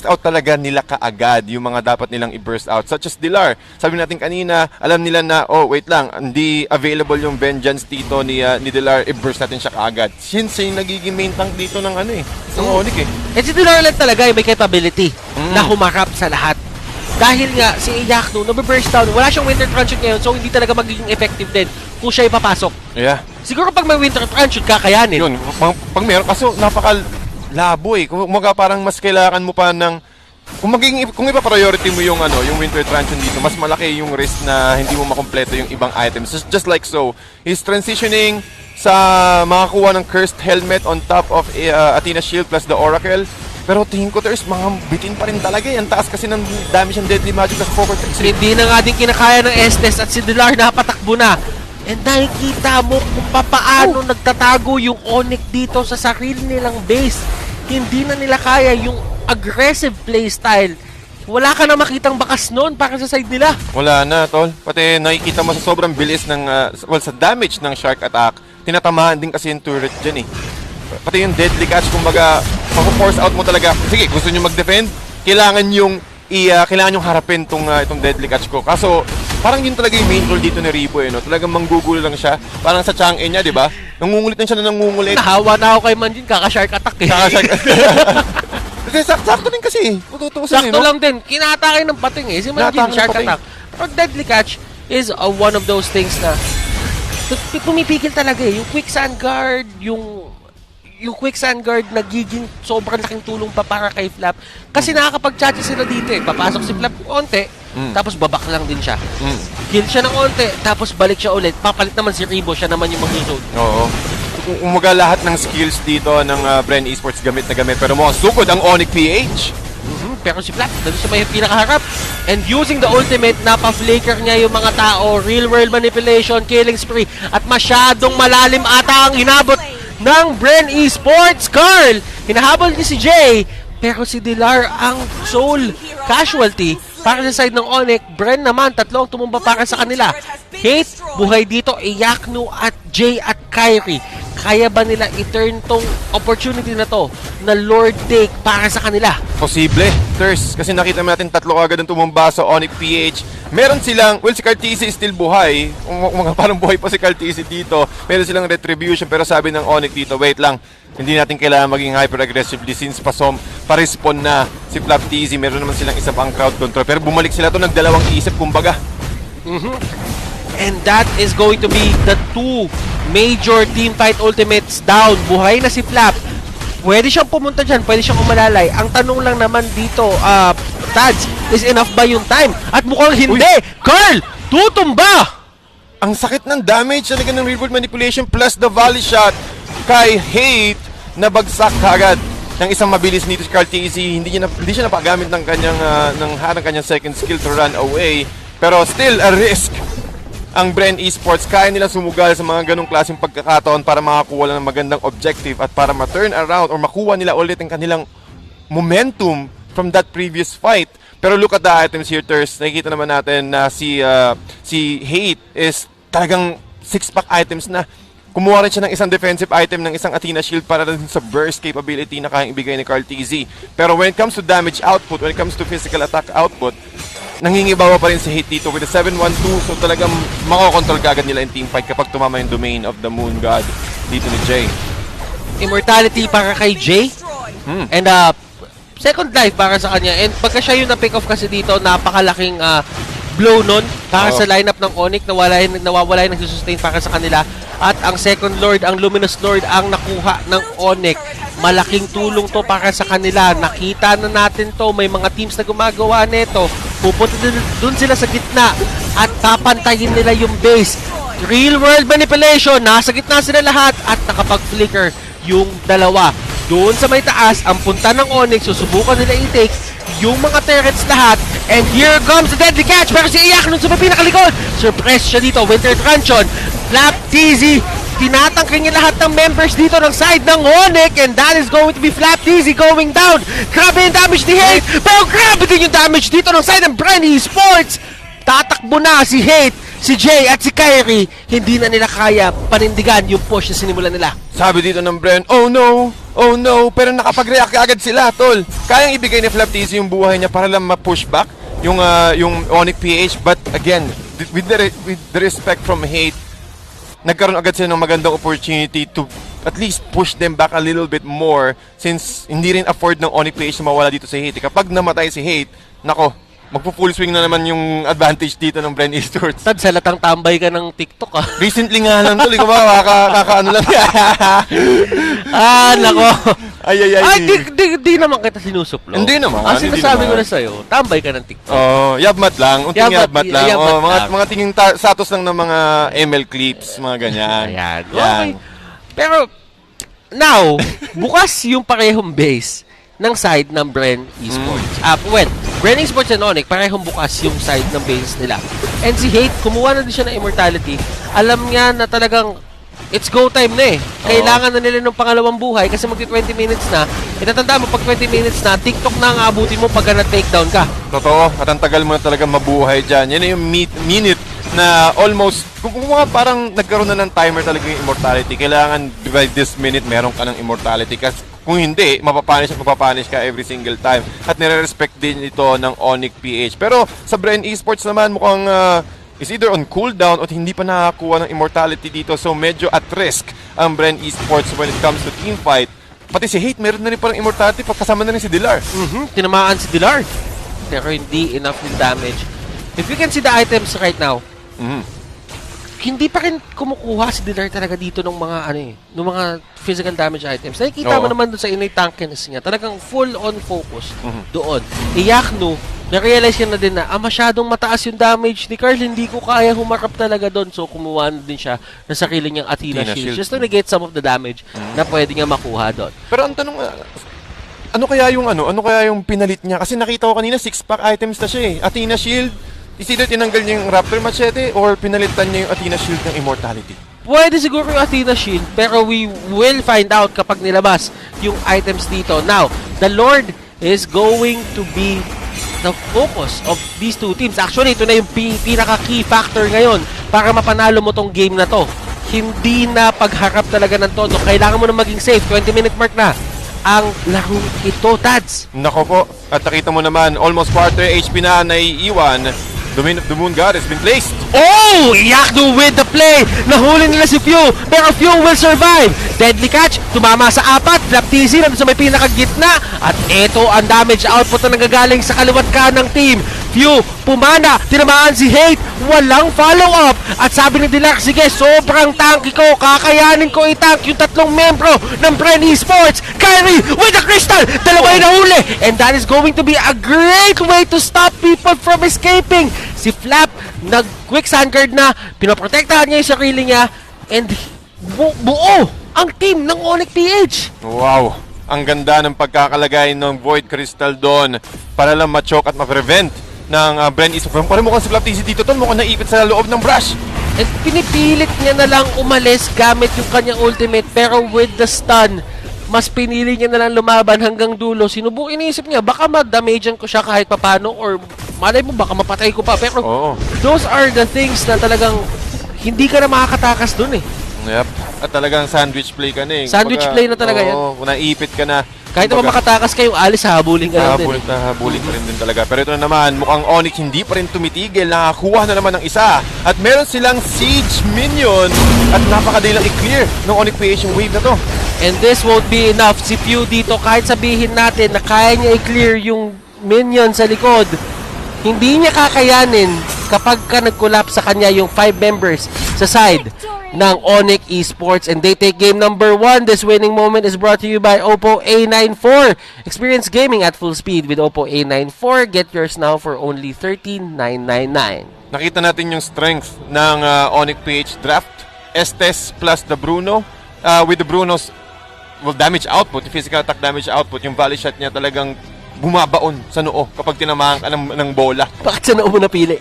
out talaga nila kaagad yung mga dapat nilang i-burst out. Such as Dilar. Sabi natin kanina, alam nila na, oh wait lang, hindi available yung Vengeance dito ni Dilar, i-burst natin siya kaagad. Since yung nagiging main tank dito ng ng Onic si Dilar lang talaga may capability na humarap sa lahat. Dahil nga, si Yakno, nabe-burst down, wala siyang Winter Transition ngayon, so hindi talaga magiging effective din kung siya ipapasok. Yeah. Siguro pag may Winter Transition, kakayanin. Yun, pag meron, kaso napaka-labo Kung parang mas kailangan mo pa ng, kung ipa-priority mo yung Winter Transition dito, mas malaki yung risk na hindi mo makompleto yung ibang items. Just like so, he's transitioning sa makakuha ng Cursed Helmet on top of Athena Shield plus the Oracle. Pero tingin ko there's mga bitin pa rin talaga Ang taas kasi ng damage ng Deadly Magic sa Poker Tricks. Hindi na nga din kinakaya ng Estes at si Dilar napatakbo na. And nakikita mo kung paano nagtatago yung Onic dito sa sarili nilang base. Hindi na nila kaya yung aggressive playstyle. Wala ka na makitang bakas noon para sa side nila. Wala na, tol. Pati nakikita mo sa sobrang bilis ng, sa damage ng Shark Attack, tinatamaan din kasi yung turret dyan Pati yung Deadly Catch, kumbaga, pag-force out mo talaga. Sige, gusto nyo mag-defend, kailangan yung harapin itong Deadly Catch ko. Kaso, parang yun talaga yung main role dito ni Rebo Talagang manggugulo lang siya. Parang sa Chang'e niya, di ba? Nangungulit lang siya na nangungulit. Nahawa na ako kay Manjin, kaka-Shark Attack Kaka-Shark Attack. Sakto din kasi. Sakto lang din. Kinatake ng pating Si Manjin, Shark Attack. Pero Deadly Catch is one of those things na pumipigil talaga Yung quick sand guard, yung quick sand guard nagiging sobrang laking tulong pa para kay Flap. Kasi nakakapag-chatcha sila dito Papasok si Flap onte, tapos babak lang din siya. Kill siya ng onte, tapos balik siya ulit. Papalit naman si Rebo, siya naman yung mag-reload. Oo. Umaga lahat ng skills dito ng Bren Esports gamit na gamit. Pero mga sukod ang Onic PH. Pero si Flap, dito sa may pinakaharap. And using the ultimate, napa-flaker niya yung mga tao. Real world manipulation, killing spree. At masyadong malalim ata ang inabot ng Bren Esports. Carl, hinahabol niya si Jay, pero si Dilar ang sole casualty para sa side ng Onic. Bren naman, tatlo ang tumumba para sa kanila. Kate, buhay dito, Yakno at Jay at Kyrie. Kaya ba nila i-turn tong opportunity na to na Lord take para sa kanila? Posible, Thurs. Kasi nakita natin tatlo agad ang tumumba sa Onic PH. Meron silang, well, si Cartesi is still buhay. Parang buhay pa si Cartesi dito. Meron silang retribution, pero sabi ng Onic dito, wait lang, hindi natin kailangan maging hyper-aggressively since pa-respawn na si Flap TZ. Meron naman silang isa pang crowd control. Pero bumalik sila to, nagdalawang isip, kumbaga. And that is going to be the 2 major team fight ultimates down. Buhay na si Flap. Pwede siyang pumunta dyan, pwede siyang umalalay. Ang tanong lang naman dito, Tads, is enough ba yung time? At mukhang hindi! Carl! Tutumba! Ang sakit ng damage talaga ng real world manipulation plus the volley shot kay Hate na bagsak agad ng isang mabilis nito si Carl TZ. Hindi siya napagamit ng kanyang second skill to run away. Pero still a risk. Ang Bren Esports, kaya nila sumugal sa mga ganong klaseng pagkakataon para makakuha lang ng magandang objective at para ma-turn around or makuha nila ulit ang kanilang momentum from that previous fight. Pero look at the items here, Thurs. Nakikita naman natin na si Hate is talagang 6-pack items na. Kumuha rin siya ng isang defensive item ng isang Athena Shield para rin sa burst capability na kayang ibigay ni Carl TZ. Pero when it comes to damage output, when it comes to physical attack output, nangingibawa pa rin si Hate dito with the 7-1-2. So talagang makokontrol kaagad nila yung teamfight kapag tumama yung domain of the Moon God dito ni Jay. Immortality para kay Jay. And second life para sa kanya. And pagka siya yung na-pick off kasi dito, napakalaking blow nun para sa lineup ng Onic. Nawawala yung nagsusustain para sa kanila. At ang second Lord, ang Luminous Lord, ang nakuha ng Onic. Malaking tulong to para sa kanila. Nakita na natin to. May mga teams na gumagawa nito. Pupunta dun sila sa gitna at papantayin nila yung base. Real world manipulation. Nasa gitna sila lahat at nakapag-flicker yung dalawa. Doon sa may taas, ang punta ng Onic, susubukan nila i-take yung mga turrets lahat. And here comes the deadly catch. Pero si Iyak nun sa pinakalikod. Surprise siya dito. Winter Truncheon. Flap TZ. Tinatangking niya lahat ng members dito ng side ng Onic. And that is going to be Flap TZ going down. Grabe yung damage ni Hate. Pero grabe din yung damage dito ng side ng Bren Esports. Tatakbo na si Hate, si Jay at si Kyrie. Hindi na nila kaya panindigan yung push na sinimulan nila. Sabi dito ng Bren, oh no, pero nakapag-react agad sila, tol. Kayang ibigay ni Flap TZ yung buhay niya para lang ma-push back yung Onic PH. But again, with the respect from Hate, nagkaroon agad sila ng magandang opportunity to at least push them back a little bit more since hindi rin afford ng Onic PH na mawala dito si Hate. Kapag namatay si Hate, nako, magpo-full swing na naman yung advantage dito ng Bren Esports. Tad, salatang tambay ka ng TikTok ah. Recently nga lang tol, ikaw ba? Kakaano lang. Nako. Ay. Di naman kita sinusuplo. Hindi naman. Ang sinasabi ko na sa'yo, tambay ka ng TikTok. Yabmat lang. Unting yabmat lang. Yabmat Mga tingin satos lang ng mga ML clips, mga ganyan. Ayan. Okay. Pero, now, bukas yung parehong base ng side ng Bren Esports. Bren Esports and Onic, parehong bukas yung side ng base nila. And si Hate, kumuha na din siya ng immortality. Alam niya na talagang it's go time na eh. Kailangan na nila ng pangalawang buhay kasi magti-20 minutes na. Itatandaan mo, pag 20 minutes na, TikTok na ang abutin mo pag na-takedown ka. Totoo. At ang tagal mo na talaga mabuhay dyan. Yan yung minute na almost, kung parang nagkaroon na ng timer talaga yung immortality. Kailangan by this minute meron ka ng immortality. Kasi kung hindi, mapapanish ka every single time. At nire-respect din ito ng Onic PH. Pero sa Bren Esports naman, mukhang is either on cooldown o hindi pa nakakuha ng immortality dito. So medyo at risk ang Bren Esports when it comes to teamfight. Pati si Hate, meron na rin parang immortality pagkasama na rin si Dilar. Tinamaan si Dilar. Pero hindi enough yung damage. If you can see the items right now, hindi pa rin kumukuha si Dilar talaga dito ng mga ng mga physical damage items. Nakikita mo naman doon sa innate tankiness niya. Talagang full on focus doon. Iyakno, na-realize niya na din na masyadong mataas yung damage ni Carl. Hindi ko kaya humarap talaga doon. So kumuha na din siya ng sarili niyang Athena Shield just to negate some of the damage na pwede niya makuha doon. Pero ang tanong, ano kaya yung pinalit niya? Kasi nakita ko kanina 6-pack items na siya eh. Athena Shield, is either tinanggal niya yung Raptor Machete or pinalitan niya yung Athena Shield ng Immortality. Pwede siguro yung Athena Shield, pero we will find out kapag nilabas yung items dito. Now, the Lord is going to be the focus of these two teams. Actually, ito na yung pinaka-key factor ngayon para mapanalo mo tong game na to. Hindi na pagharap talaga ng todo. Kailangan mo na maging safe. 20-minute mark na ang larong ito, Tads. Nako po. At nakita mo naman, almost quarter HP na naiiwan Domain of the Moon God has been placed. Oh! Yakdo with the play! Nahuli nila si Few, pero Few will survive. Deadly catch, tumama sa 4. Flap TC nandun sa may pinakagitna. At ito ang damage output na nagagaling sa kaliwat ka ng team. Few, pumana, tinamaan si Hate, walang follow-up. At sabi ni Dilac, sige, sobrang tanky ko, kakayanin ko i-tank yung 3 membro ng Bren Esports. Kyrie with the crystal, dalawa yung nahuli. And that is going to be a great way to stop people from escaping. Si Flap, nag-quick sandguard na, pinoprotektahan niya yung sarili niya, and buo ang team ng Onic PH. Wow, ang ganda ng pagkakalagay ng Void Crystal doon para lang ma-choke at ma-prevent ng Bren Esports. Parang mukhang si Flap TC dito, mukhang naipit sa loob ng brush. And pinipilit niya na lang umalis gamit yung kanyang ultimate, pero with the stun, mas pinili niya na lang lumaban hanggang dulo. Iniisip niya, baka ma-damagean ko siya kahit papano, or malay mo, baka mapatay ko pa. Pero those are the things na talagang hindi ka na makakatakas dun eh. Yep. At talagang sandwich play ka na eh. Sandwich play na talaga yan. Oo, naipit ka na. Kahit naman makatakas kayo, alis, habulin ka lang din. Habulin pa rin din talaga. Pero ito na naman, mukhang Onic hindi pa rin tumitigil. Nakakuha na naman ng isa. At meron silang Siege Minion. At napakadali lang i-clear ng Onic PH yung wave na to. And this won't be enough. Si Pew dito, kahit sabihin natin na kaya niya i-clear yung minion sa likod, hindi niya kakayanin kapag ka nag-collapse sa kanya yung 5 members sa side ng Onic Esports, and they take game number 1. This winning moment is brought to you by Oppo A94. Experience gaming at full speed with Oppo A94. Get yours now for only $13,999. Nakita natin yung strength ng Onic PH draft. Estes plus the Bruno. With the Bruno's damage output, yung physical attack damage output, yung volley shot niya talagang bumabaon sa noo kapag tinamahan ka ng bola. Bakit sa noo mo napili?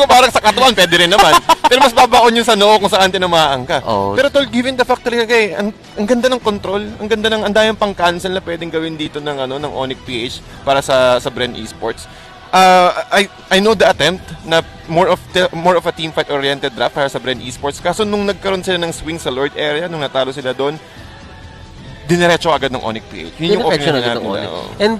Parang sa katawan, pwede rin naman. Pero mas babaon yung sa noo kung saan tinamahan ka. Pero tol, given the fact talaga ang ganda ng control, ang ganda ng andayang pang-cancel na pwedeng gawin dito ng Onic PH para sa Bren Esports. I know the attempt na more of a team fight oriented draft para sa Bren Esports. Kaso nung nagkaroon sila ng swing sa Lord area, nung natalo sila doon, diniretso agad ng Onic PH. Yun yung opinion natin nila. And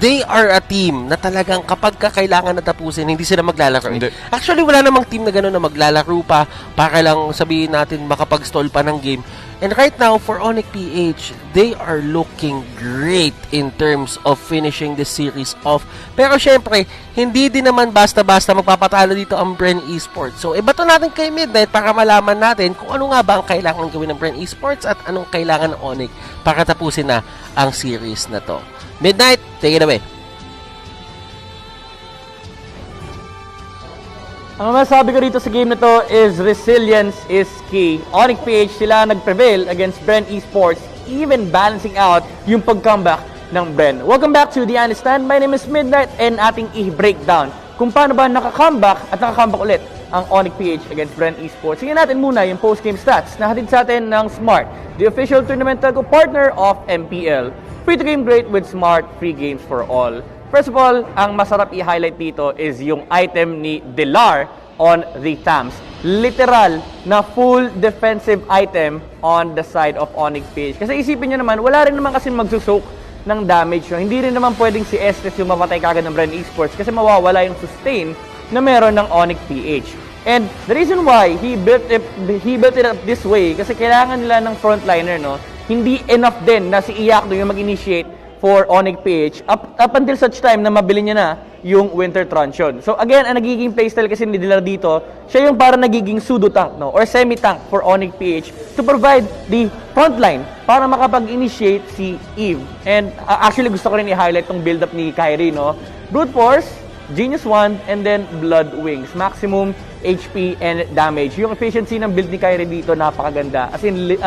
they are a team na talagang kapag kailangan na tapusin, hindi sila maglalaro. Actually, wala namang team na gano'n na maglalaro pa para lang sabihin natin makapag-stall pa ng game. And right now, for Onic PH, they are looking great in terms of finishing this series off. Pero syempre, hindi din naman basta-basta magpapatalo dito ang Bren Esports. So, ibato natin kay Midnight para malaman natin kung ano nga ba ang kailangan gawin ng Bren Esports at anong kailangan ng Onic para tapusin na ang series na to. Midnight, take it away. Ang masasabi ko dito sa game na to is resilience is key. Onic PH sila nag-prevail against Bren Esports, even balancing out yung pag-comeback ng Bren. Welcome back to The Understand. My name is Midnight and ating i-breakdown kung paano ba naka-comeback at naka-comeback ulit ang Onic PH against Bren Esports. Sige natin muna yung post-game stats na hatid sa atin ng Smart, the official tournament partner of MPL. Free to game great with Smart, free games for all. First of all, ang masarap i-highlight dito is yung item ni Delar on the Tams. Literal na full defensive item on the side of Onic PH. Kasi isipin nyo naman, wala rin naman kasi magsusok ng damage. So, hindi rin naman pwedeng si Estes yung mapatay kagad ng Bren Esports kasi mawawala yung sustain na meron ng Onic PH. And the reason why he built it up this way, kasi kailangan nila ng frontliner, no? Hindi enough din na si Iyakdo yung mag-initiate for Onic PH up until such time na mabili niya na yung Winter Truncheon. So again, ang nagiging playstyle kasi ni Dilar dito, siya yung para nagiging pseudo-tank, no? Or semi-tank for Onic PH to provide the frontline para makapag-initiate si Eve. And actually gusto ko rin i-highlight tong build-up ni Kyrie, no? Brute Force, Genius Wand, and then Blood Wings. Maximum HP and damage. Yung efficiency ng build ni Kyrie dito, napakaganda. As in,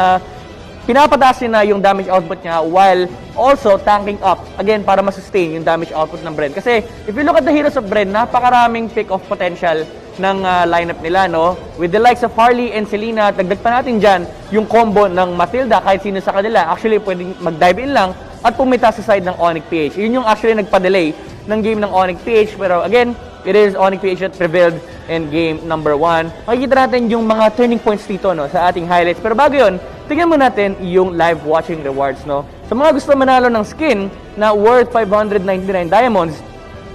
pinapataas niya na yung damage output niya while also tanking up, again, para masustain yung damage output ng Bren. Kasi, if you look at the heroes of Bren, napakaraming pick-off potential ng lineup nila, no? With the likes of Harley and Selena, dagdag pa natin dyan yung combo ng Matilda, kahit sino sa kanila. Actually, pwedeng mag-dive in lang at pumita sa side ng Onic PH. Yun yung actually nagpa-delay ng game ng Onic PH. Pero again, it is Onic PH that prevailed in game number 1. Makikita natin yung mga turning points dito, no, sa ating highlights. Pero bago yun, tingnan mo natin yung live watching rewards, no. Sa mga gusto manalo ng skin na worth 599 diamonds,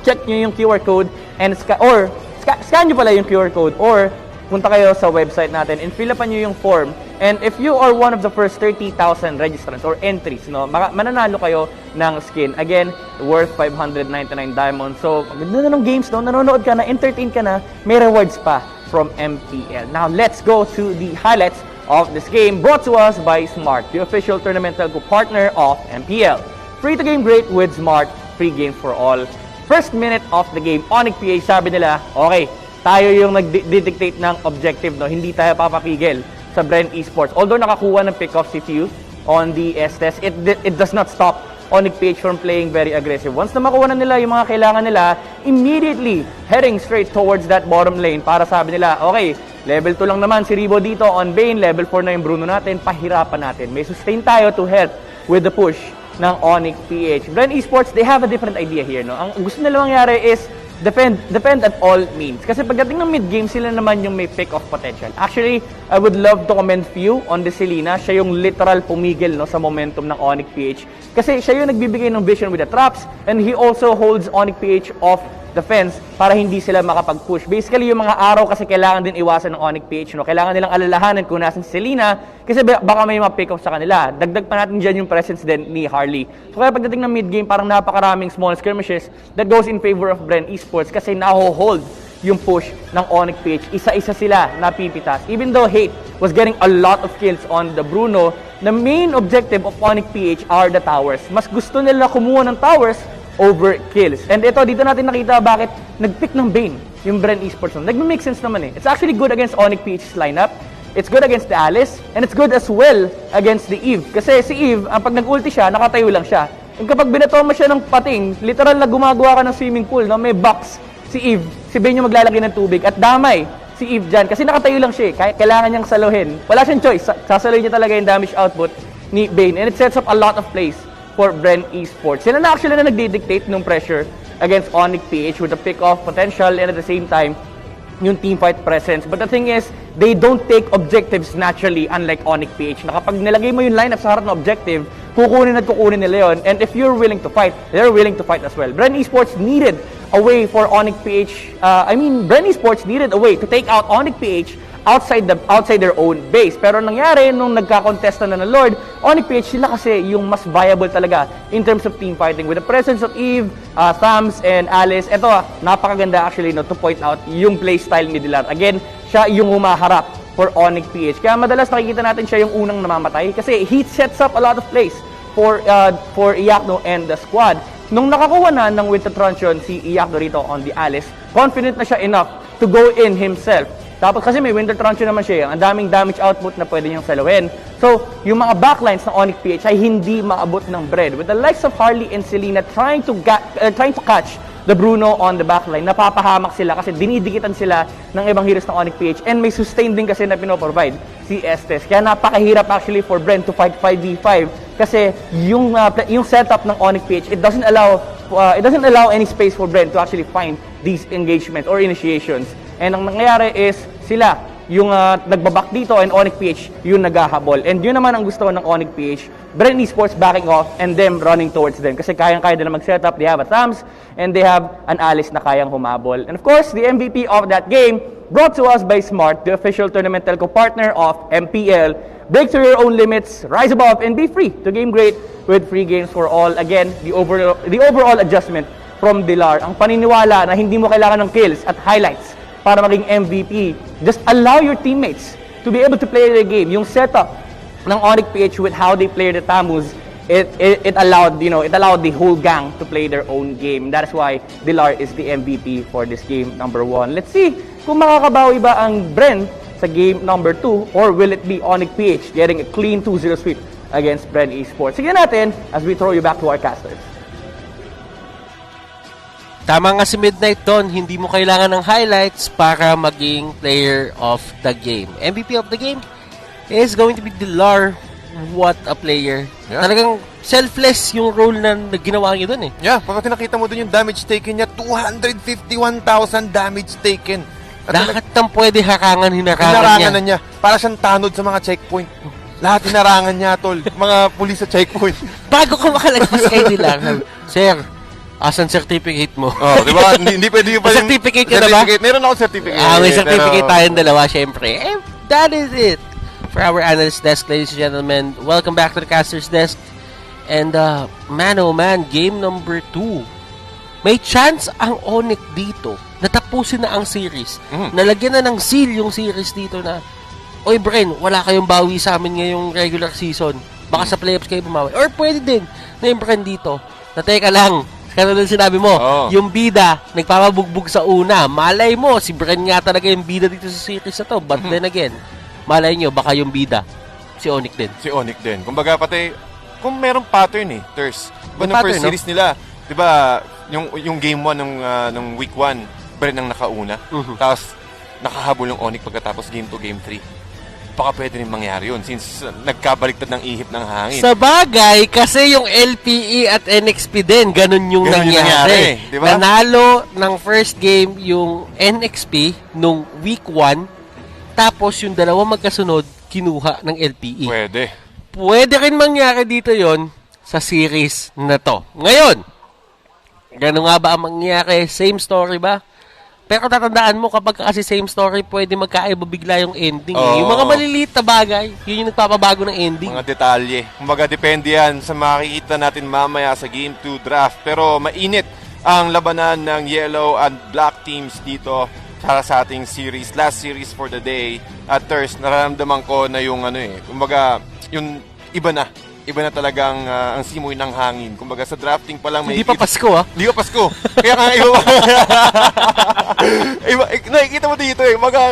check nyo yung QR code and scan nyo pala yung QR code or punta kayo sa website natin and fill upan nyo yung form. And if you are one of the first 30,000 registrants or entries, no, mananalo kayo ng skin. Again, worth 599 diamonds. So, ganda na ng games, no? Nanonood ka na, entertain ka na, may rewards pa from MPL. Now, let's go to the highlights of this game brought to us by Smart, the official tournament telco partner of MPL. Free to game great with Smart, free game for all. First minute of the game, Onic PH, sabi nila, okay, tayo yung nag-dictate ng objective, no? Hindi tayo papapigil sa Bren Esports. Although nakakuha ng pick-off si Few on the S-test, it does not stop Onic PH from playing very aggressive. Once na makuha na nila yung mga kailangan nila, immediately heading straight towards that bottom lane para sabi nila, okay, level 2 lang naman si Ribo dito on Bane, level 4 na yung Bruno natin, pahirapan natin. May sustain tayo to help with the push ng Onic PH. Bren Esports, they have a different idea here, no? Ang gusto nila mangyari is defend at all means. Kasi pagdating ng mid-game, sila naman yung may pick-off potential. Actually, I would love to commend Few on the Selena. Siya yung literal pumigil, no, sa momentum ng Onic PH. Kasi siya yung nagbibigay ng vision with the traps and he also holds Onic PH off the fence para hindi sila makapag-push. Basically, yung mga araw kasi kailangan din iwasan ng Onic PH. No? Kailangan nilang alalahanan kung nasan si Selena kasi baka may mga pick-off sa kanila. Dagdag pa natin dyan yung presence din ni Harley. So kaya pagdating ng mid-game, parang napakaraming small skirmishes that goes in favor of Bren Esports kasi naho-hold yung push ng Onic PH. Isa-isa sila napipitas. Even though Hate was getting a lot of kills on the Bruno, the main objective of Onic PH are the towers. Mas gusto nila kumuha ng towers over kills. And ito, dito natin nakita bakit nag-pick ng Bane yung Bren Esports. Nag-make sense naman eh. It's actually good against Onic PH's lineup. It's good against the Alice. And it's good as well against the Eve. Kasi si Eve, pag nag-ulti siya, nakatayo lang siya. And kapag binato mo siya ng pating, literal na gumagawa ka ng swimming pool, no? May box si Eve. Si Bane yung maglalagay ng tubig. At damay si Eve dyan. Kasi nakatayo lang siya eh. Kailangan niyang saluhin. Wala siyang choice. Sasaloy niya talaga yung damage output ni Bane. And it sets up a lot of plays for Bren Esports. Sila na actually na nagdidictate ng pressure against Onic PH with the pick-off potential and at the same time, yung teamfight presence. But the thing is, they don't take objectives naturally unlike Onic PH. Na kapag nilagay mo yung lineup sa harap ng objective, kukunin at kukunin nila yun. And if you're willing to fight, they're willing to fight as well. Bren Esports needed a way for Onic PH, Bren Esports needed a way to take out Onic PH outside their own base. Pero nangyari, nung nagka-contest na ng Lord, Onic PH sila kasi yung mas viable talaga in terms of team fighting. With the presence of Eve, Thams, and Alice, ito, napakaganda actually no, to point out yung playstyle ni Dilar. Again, siya yung humaharap for Onic PH. Kaya madalas nakikita natin siya yung unang namamatay kasi he sets up a lot of plays for Iacno and the squad. Nung nakakuha na ng Winter Truncheon si Iacno rito on the Alice, confident na siya enough to go in himself. Tapos kasi may Winter Truncheon naman siya, ang daming damage output na pwede niyang saluhin. So, yung mga backlines ng Onic PH ay hindi maabot ng Bren. With the likes of Harley and Selena trying to catch the Bruno on the backline, napapahamak sila kasi dinidikitan sila ng ibang heroes ng Onic PH and may sustain din kasi na pinoprovide si Estes. Kaya napakahirap actually for Bren to fight 5v5 kasi yung setup ng Onic PH, it doesn't allow any space for Bren to actually find these engagements or initiations. And ang nangyayari is sila yung nagbaback dito and Onic PH yung naghahabol. And yun naman ang gusto ng Onic PH. Bren Esports backing off and them running towards them. Kasi kayang-kaya nila mag-setup. They have a Thams and they have an Alice na kayang humabol. And of course, the MVP of that game brought to us by Smart, the official tournament telco partner of MPL. Break through your own limits, rise above, and be free to game great with free games for all. Again, the overall adjustment from Dilar. Ang paniniwala na hindi mo kailangan ng kills at highlights para maging MVP. Just allow your teammates to be able to play their game. Yung setup ng Onic PH with how they play the Tamus, it allowed the whole gang to play their own game. That is why Dilar is the MVP for this game number 1. Let's see kung makakabawi ba ang Bren sa game number 2 or will it be Onic PH getting a clean 2-0 sweep against Bren Esports. Sige natin as we throw you back to our casters. Tama nga si Midnight Dawn, hindi mo kailangan ng highlights para maging player of the game. MVP of the game is going to be Dilar. What a player. Yeah. Talagang selfless yung role na ginawa niya dun eh. Yeah, pagka nakita mo dun yung damage taken niya, 251,000 damage taken. At lahat ng pwede hinarangan na niya. Para siyang tanod sa mga checkpoint. Lahat hinarangan niya, tol. Mga pulis sa checkpoint. Bago ka makalagpas kay Dilar, Sir, Asan certificate mo? Oh, di ba? Hindi pwede yung certificate ka na ba? Meron ako certificate. May certificate tayong dalawa, syempre. That is it. For our analyst desk, ladies and gentlemen, welcome back to the caster's desk. And, man oh man, game number 2. May chance ang Onic dito na tapusin na ang series. Nalagyan na ng seal yung series dito na, oy Bren, wala kayong bawi sa amin ngayong regular season. Baka sa playoffs kayo bumawi. Or pwede din na yung Bren dito. Na teka lang, kaya sinabi mo, yung bida, nagpapabugbog sa una. Malay mo, si Bren nga talaga yung bida dito sa series na to. But then again, malay nyo, baka yung bida, si Onic din. Si Onic din. Kumbaga pati, kung merong pattern Thurs. Diba May first pattern, series nila, diba, yung game 1 ng week 1, Bren ang nakauna. Tapos, nakahabol yung Onic pagkatapos game 2, game 3. Baka pwede rin mangyari yun since nagkabaliktad ng ihip ng hangin. Sa bagay, kasi yung LPE at NXP din, ganun yung nangyari. Diba? Nanalo ng first game yung NXP nung week 1, tapos yung dalawa magkasunod, kinuha ng LPE. Pwede rin mangyari dito yon sa series na to. Ngayon, gano'n nga ba ang mangyari? Same story ba? Pero tatandaan mo, kapag kasi same story, pwede magkaiba bigla yung ending. Yung mga maliliit na bagay, yun yung nagpapabago ng ending. Mga detalye. Kumbaga, depende yan sa makikita natin mamaya sa Game 2 draft. Pero mainit ang labanan ng yellow and black teams dito para sa ating series. Last series for the day. At Thurs, nararamdaman ko na yung kumbaga, yung iba na talagang ang simoy ng hangin. Kumbaga sa drafting pa lang may... Hindi pa Pasko Hindi pa Pasko. Kaya nga nakikita mo dito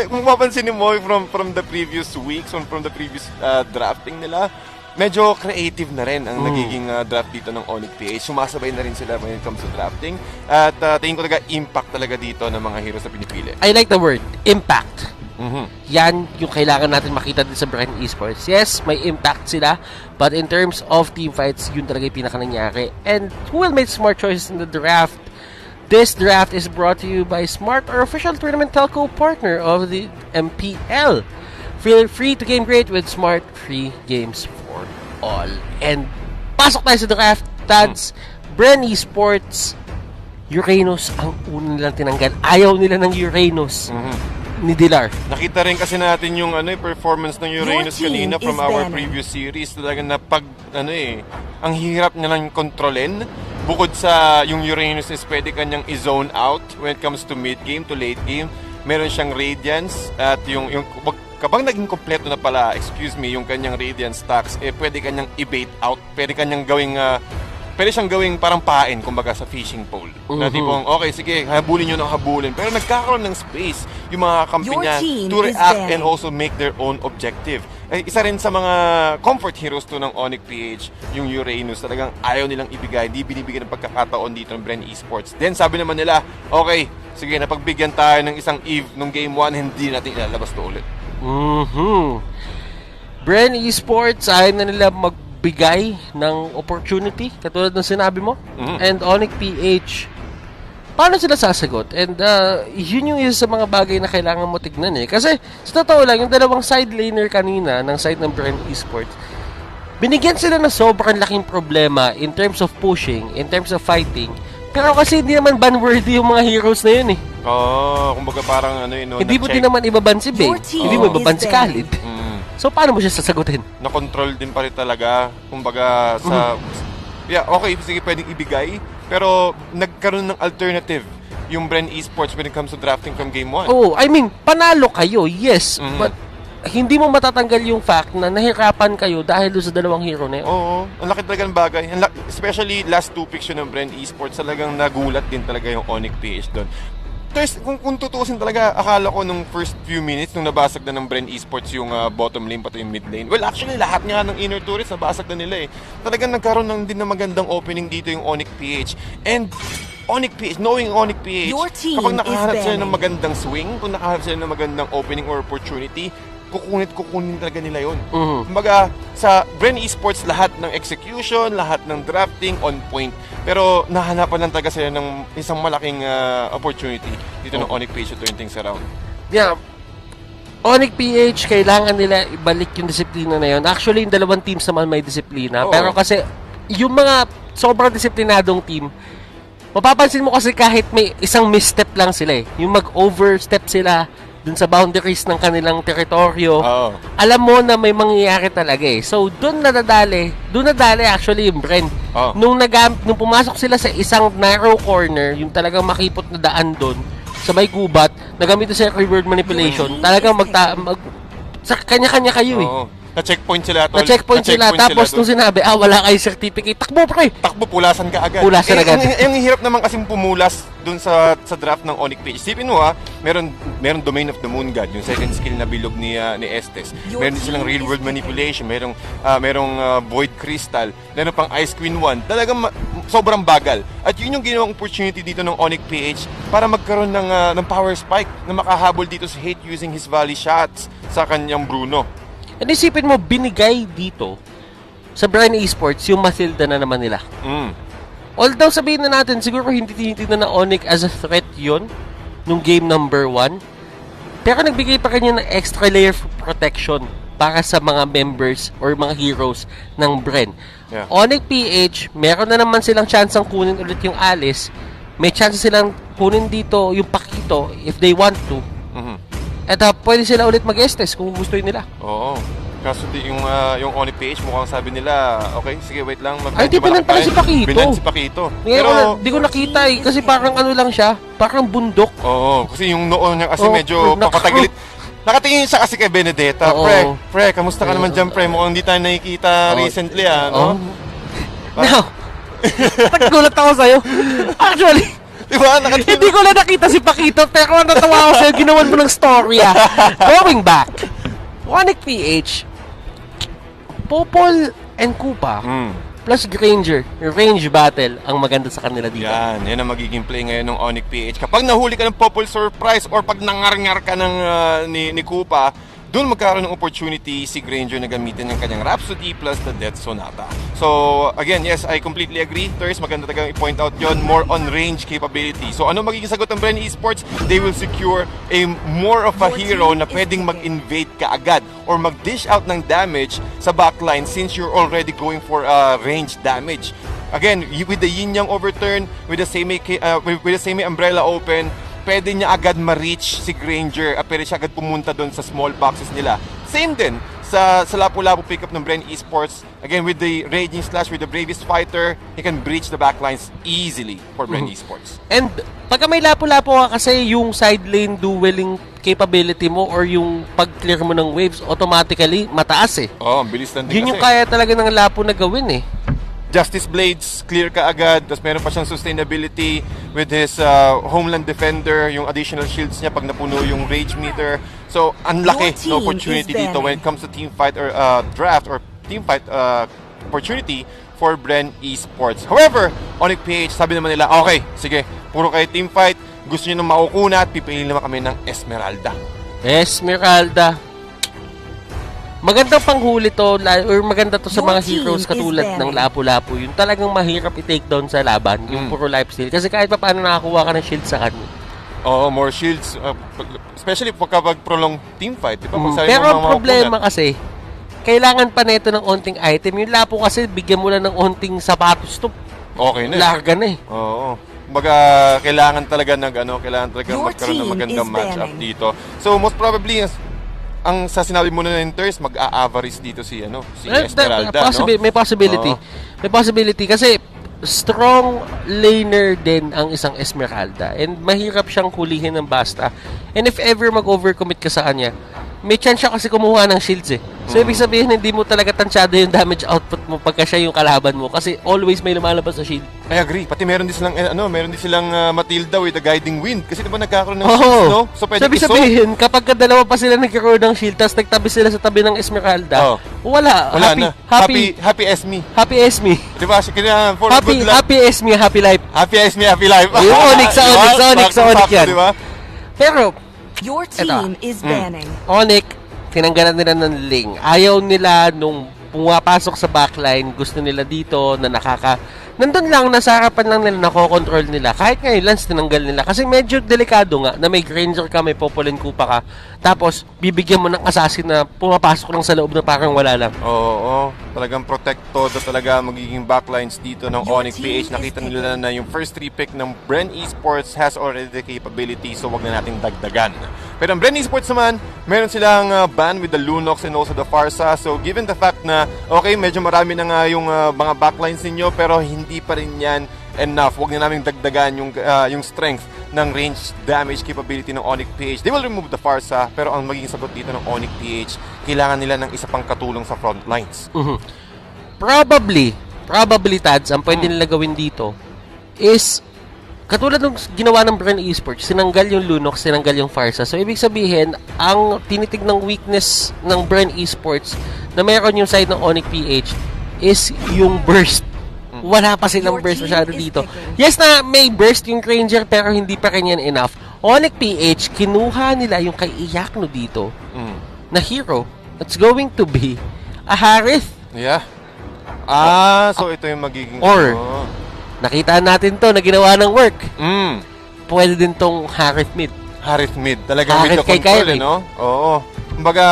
kung mapansin mo from the previous weeks, from the previous drafting nila, medyo creative na rin ang nagiging draft dito ng Onic PH. Sumasabay na rin sila when it comes to drafting. At tingin ko talaga impact talaga dito ng mga heroes na pinipili. I like the word, impact. Yan yung kailangan natin makita din sa Bren Esports. Yes, may impact sila, but in terms of team fights, yun talaga yung pinaka-nangyari. And who will make smart choices in the draft? This draft is brought to you by Smart, our official tournament telco partner of the MPL. Feel free to game great with Smart, free games for all. And pasok tayo sa draft, Tads. Bren Esports, Uranus ang una nilang tinanggal. Ayaw nila ng Uranus. Ni Dilar. Nakita rin kasi natin yung performance ng Uranus kanina from our previous series. Talaga na ang hirap niya lang kontrolin. Bukod sa yung Uranus is pwede kanyang i-zone out when it comes to mid-game to late game. Meron siyang Radiance at yung kapag naging kompleto na pala, yung kanyang Radiance stacks, pwede kanyang i-bait out. Pwede siyang gawing parang pain, kumbaga sa fishing pole. Na tipong, okay, sige, habulin nyo ng habulin. Pero nagkakaroon ng space yung mga kampi niya to react and also make their own objective. Isa rin sa mga comfort heroes to ng Onic PH, yung Uranus. Talagang ayaw nilang ibigay, hindi binibigyan ng pagkakataon dito ng Bren Esports. Then sabi naman nila, okay, sige, napagbigyan tayo ng isang Eve nung game 1, hindi natin ilalabas to ulit. Bren Esports, ayaw na nila magbigay ng opportunity, katulad ng sinabi mo. And Onic PH, paano sila sasagot? And yun yung isa sa mga bagay na kailangan mo tignan Kasi sa totoo lang, yung dalawang side laner kanina ng side ng Bren Esports, binigyan sila ng sobrang laking problema in terms of pushing, in terms of fighting. Pero kasi hindi naman ban-worthy yung mga heroes na yun kumbaga parang hindi mo din naman ibaban si Bey. Hindi mo ibaban si Khalid. So, paano mo siya sasagutin? Na-control din pa rin talaga. Kumbaga, okay, sige, pwedeng ibigay. Pero, nagkaroon ng alternative yung Bren Esports when it comes to drafting from game 1. Panalo kayo, yes. But, hindi mo matatanggal yung fact na nahirapan kayo dahil doon sa dalawang hero na yun. Ang laki talaga ng bagay. Especially last 2 picks yun ng Bren Esports, talagang nagulat din talaga yung Onic PH doon. Kung tutuusin talaga, akala ko nung first few minutes, nung nabasag na ng Bren Esports yung bottom lane pati yung mid lane. Well, actually, lahat nga ng inner turrets nabasag na nila Talagang nagkaroon din na magandang opening dito yung Onic PH. And Onic PH, knowing Onic PH, kapag nakahanap sila ng magandang swing, kung nakahanap sila ng magandang opening or opportunity, kukunin talaga nila yun. Kumbaga, sa Bren Esports, lahat ng execution, lahat ng drafting, on point. Pero nahanapan lang talaga sila ng isang malaking opportunity dito ng Onic PH to turn things around. Yeah. Onic PH, kailangan nila ibalik yung disiplina na yun. Actually, yung dalawang teams naman may disiplina. Pero kasi, yung mga sobrang disiplinadong team, mapapansin mo kasi kahit may isang misstep lang sila yung mag-overstep sila dun sa boundaries ng kanilang teritoryo, alam mo na may mangyayari talaga So, dun nadadali actually yung Bren. Nung pumasok sila sa isang narrow corner, yung talagang makipot na daan dun, sa may gubat, nagamit sa reward manipulation, talagang sa kanya-kanya kayo Na-checkpoint sila, tol. Na-checkpoint sila. Tapos nung sinabi, wala kayo certificate, takbo, pre! Takbo, pulasan ka agad. Pulasan agad. Yung hirap naman kasing pumulas dun sa draft ng Onic PH. Isipin mo meron Domain of the Moon God, yung second skill na bilog ni Estes. Meron din silang Real World Manipulation, merong Void Crystal, meron pang Ice Queen 1. Talagang sobrang bagal. At yun yung ginawang opportunity dito ng Onic PH para magkaroon ng power spike na makahabol dito sa Hate using his volley shots sa kanyang Bruno. And isipin mo, binigay dito sa Bren Esports yung Mathilda na naman nila. Although sabihin na natin, siguro hindi tinitignan na Onic as a threat yun nung game number 1. Pero nagbigay pa kanya ng extra layer of protection para sa mga members or mga heroes ng Bren. Onic PH, meron na naman silang chance ang kunin ulit yung Alice. May chance silang kunin dito yung Pakito if they want to. At pwede sila ulit mag-Estes kung gusto nila. Oo. Kaso yung Onic PH, mukhang sabi nila, okay, sige, wait lang. Ay, di binan pala si Pakito. Binan si Pakito. Pero, di ko nakita kasi parang lang siya. Parang bundok. Oo, kasi yung noon niya kasi medyo papatagilit. Nakatingin siya kasi kay Benedetta. Pre, kamusta ka naman dyan, pre? Mukhang hindi tayo nakikita recently, no? Now, naggulat ako sa'yo. Actually, diba? Hindi ko lang nakita si Pakito, pero natawa ako sa'yo, ginawan mo ng story Going back, Onic PH, Popol and Koopa, plus Granger, range battle, ang maganda sa kanila dito. Yan ang magiging play ngayon ng Onic PH. Kapag nahuli ka ng Popol Surprise or pag nangar-ngar ka ng ni Koopa, doon magkaroon ng opportunity si Granger na gamitin ng kanyang Rhapsody plus the Death Sonata. So, again, yes, I completely agree. Thurs, maganda talagang i-point out yon, more on range capability. So, ano magiging sagot ng Bren Esports? They will secure more of a hero na pwedeng mag-invade ka agad or mag-dish out ng damage sa backline since you're already going for range damage. Again, with the Yin Yang overturn, with the same umbrella open, pwede niya agad ma-reach si Granger at pwede siya agad pumunta doon sa small boxes nila. Same din sa Lapu-Lapu pickup ng Bren Esports. Again, with the Raging Slash, with the Bravest Fighter, he can breach the backlines easily for Bren Esports. And pagka may Lapu-Lapu ka kasi, yung side lane dueling capability mo or yung pag-clear mo ng waves, automatically mataas ang bilis lang din yun kasi. Yung kaya talaga ng Lapu na gawin Justice Blades, clear ka agad. Tapos meron pa siyang sustainability with his Homeland Defender, yung additional shields niya pag napuno yung Rage meter. So, ang laki na opportunity dito when it comes to team fight or draft or team fight opportunity for Bren Esports. However, Onic PH, sabi naman nila, okay, sige, puro kayo team fight. Gusto nyo nang maukuna at pipiliin naman kami ng Esmeralda. Magandang panghuli to or maganda to sa mga heroes katulad ng Lapu-Lapu. Yung talagang mahirap i-take down sa laban, yung puro lifesteal. Kasi kahit pa paano nakakuha ka ng shield sa kanya. Oo, more shields. Especially kapag prolonged team fight. Diba? Pero ang problema kasi, kailangan pa nito ng onting item. Yung Lapu kasi, bigyan mo lang ng onting sapatos to. Okay na. Larga na Oo. Kailangan talaga magkaroon ng magandang matchup dito. So, most probably, ang sa sinabi mo na ng Thurs, mag-a-avarice dito si Esmeralda, no? May possibility. May possibility kasi strong laner din ang isang Esmeralda and mahirap siyang kulihin ng basta. And if ever mag-overcommit ka sa kanya, may chance siya kasi kumuha ng shields So, ibig sabihin, hindi mo talaga tansyado yung damage output mo pagka siya yung kalaban mo kasi always may lumalabas sa shield. I agree. Pati meron din silang Matilda with the guiding wind kasi diba nagkakaroon ng shields, no? So, pwede sabihin, kapag dalawa pa sila nagkakaroon ng shield tapos nagtabi sila sa tabi ng Esmeralda, wala na. Happy Esme. Happy Esme. Diba? Happy Esme, happy life. Happy Esme, happy life. Yung Onic sa Onic yan. Diba? Pero, your team is banning. Onic, tinanggalan nila ng Ling. Ayaw nila nung pumapasok sa backline, gusto nila dito na nandun lang, nasa harapan lang nila, nakokontrol nila. Kahit ngayon, Lance, tinanggal nila. Kasi medyo delikado nga na may Granger ka, may Popolin Koopa ka. Tapos, bibigyan mo ng assassin na pumapasok lang sa loob na parang wala lang. Oo. Talagang protected talaga magiging backlines dito ng Onic PH. Nakita nila na yung first 3 pick ng Bren Esports has already the capability, so wag na nating dagdagan. Pero ang Bren Esports naman, meron silang ban with the Lunox and also the Farsa. So given the fact na, okay, medyo marami na nga yung mga backlines ninyo, pero hindi pa rin yan enough. Wag na namin dagdagan yung strength ng range damage capability ng Onic PH. They will remove the Farsa, pero ang magiging sagot dito ng Onic PH, kailangan nila ng isa pang katulong sa front lines. Probably Tads, ang pwede nila gawin dito is katulad ng ginawa ng Bren Esports, sinanggal yung Lunox, sinanggal yung Farsa. So, ibig sabihin, ang tinitig ng weakness ng Bren Esports na mayroon yung side ng Onic PH is yung burst. Wala pa silang burst masyado dito. Yes na may burst yung Ranger, pero hindi pa rin yan enough. Onic PH, kinuha nila yung kay Iyakno dito na hero that's going to be a Harith. Yeah. So ito yung magiging... Or, nakita natin to na ginawa ng work. Pwede din tong Harith mid. Harith mid. Talagang with the control, no? Oo. Kumbaga,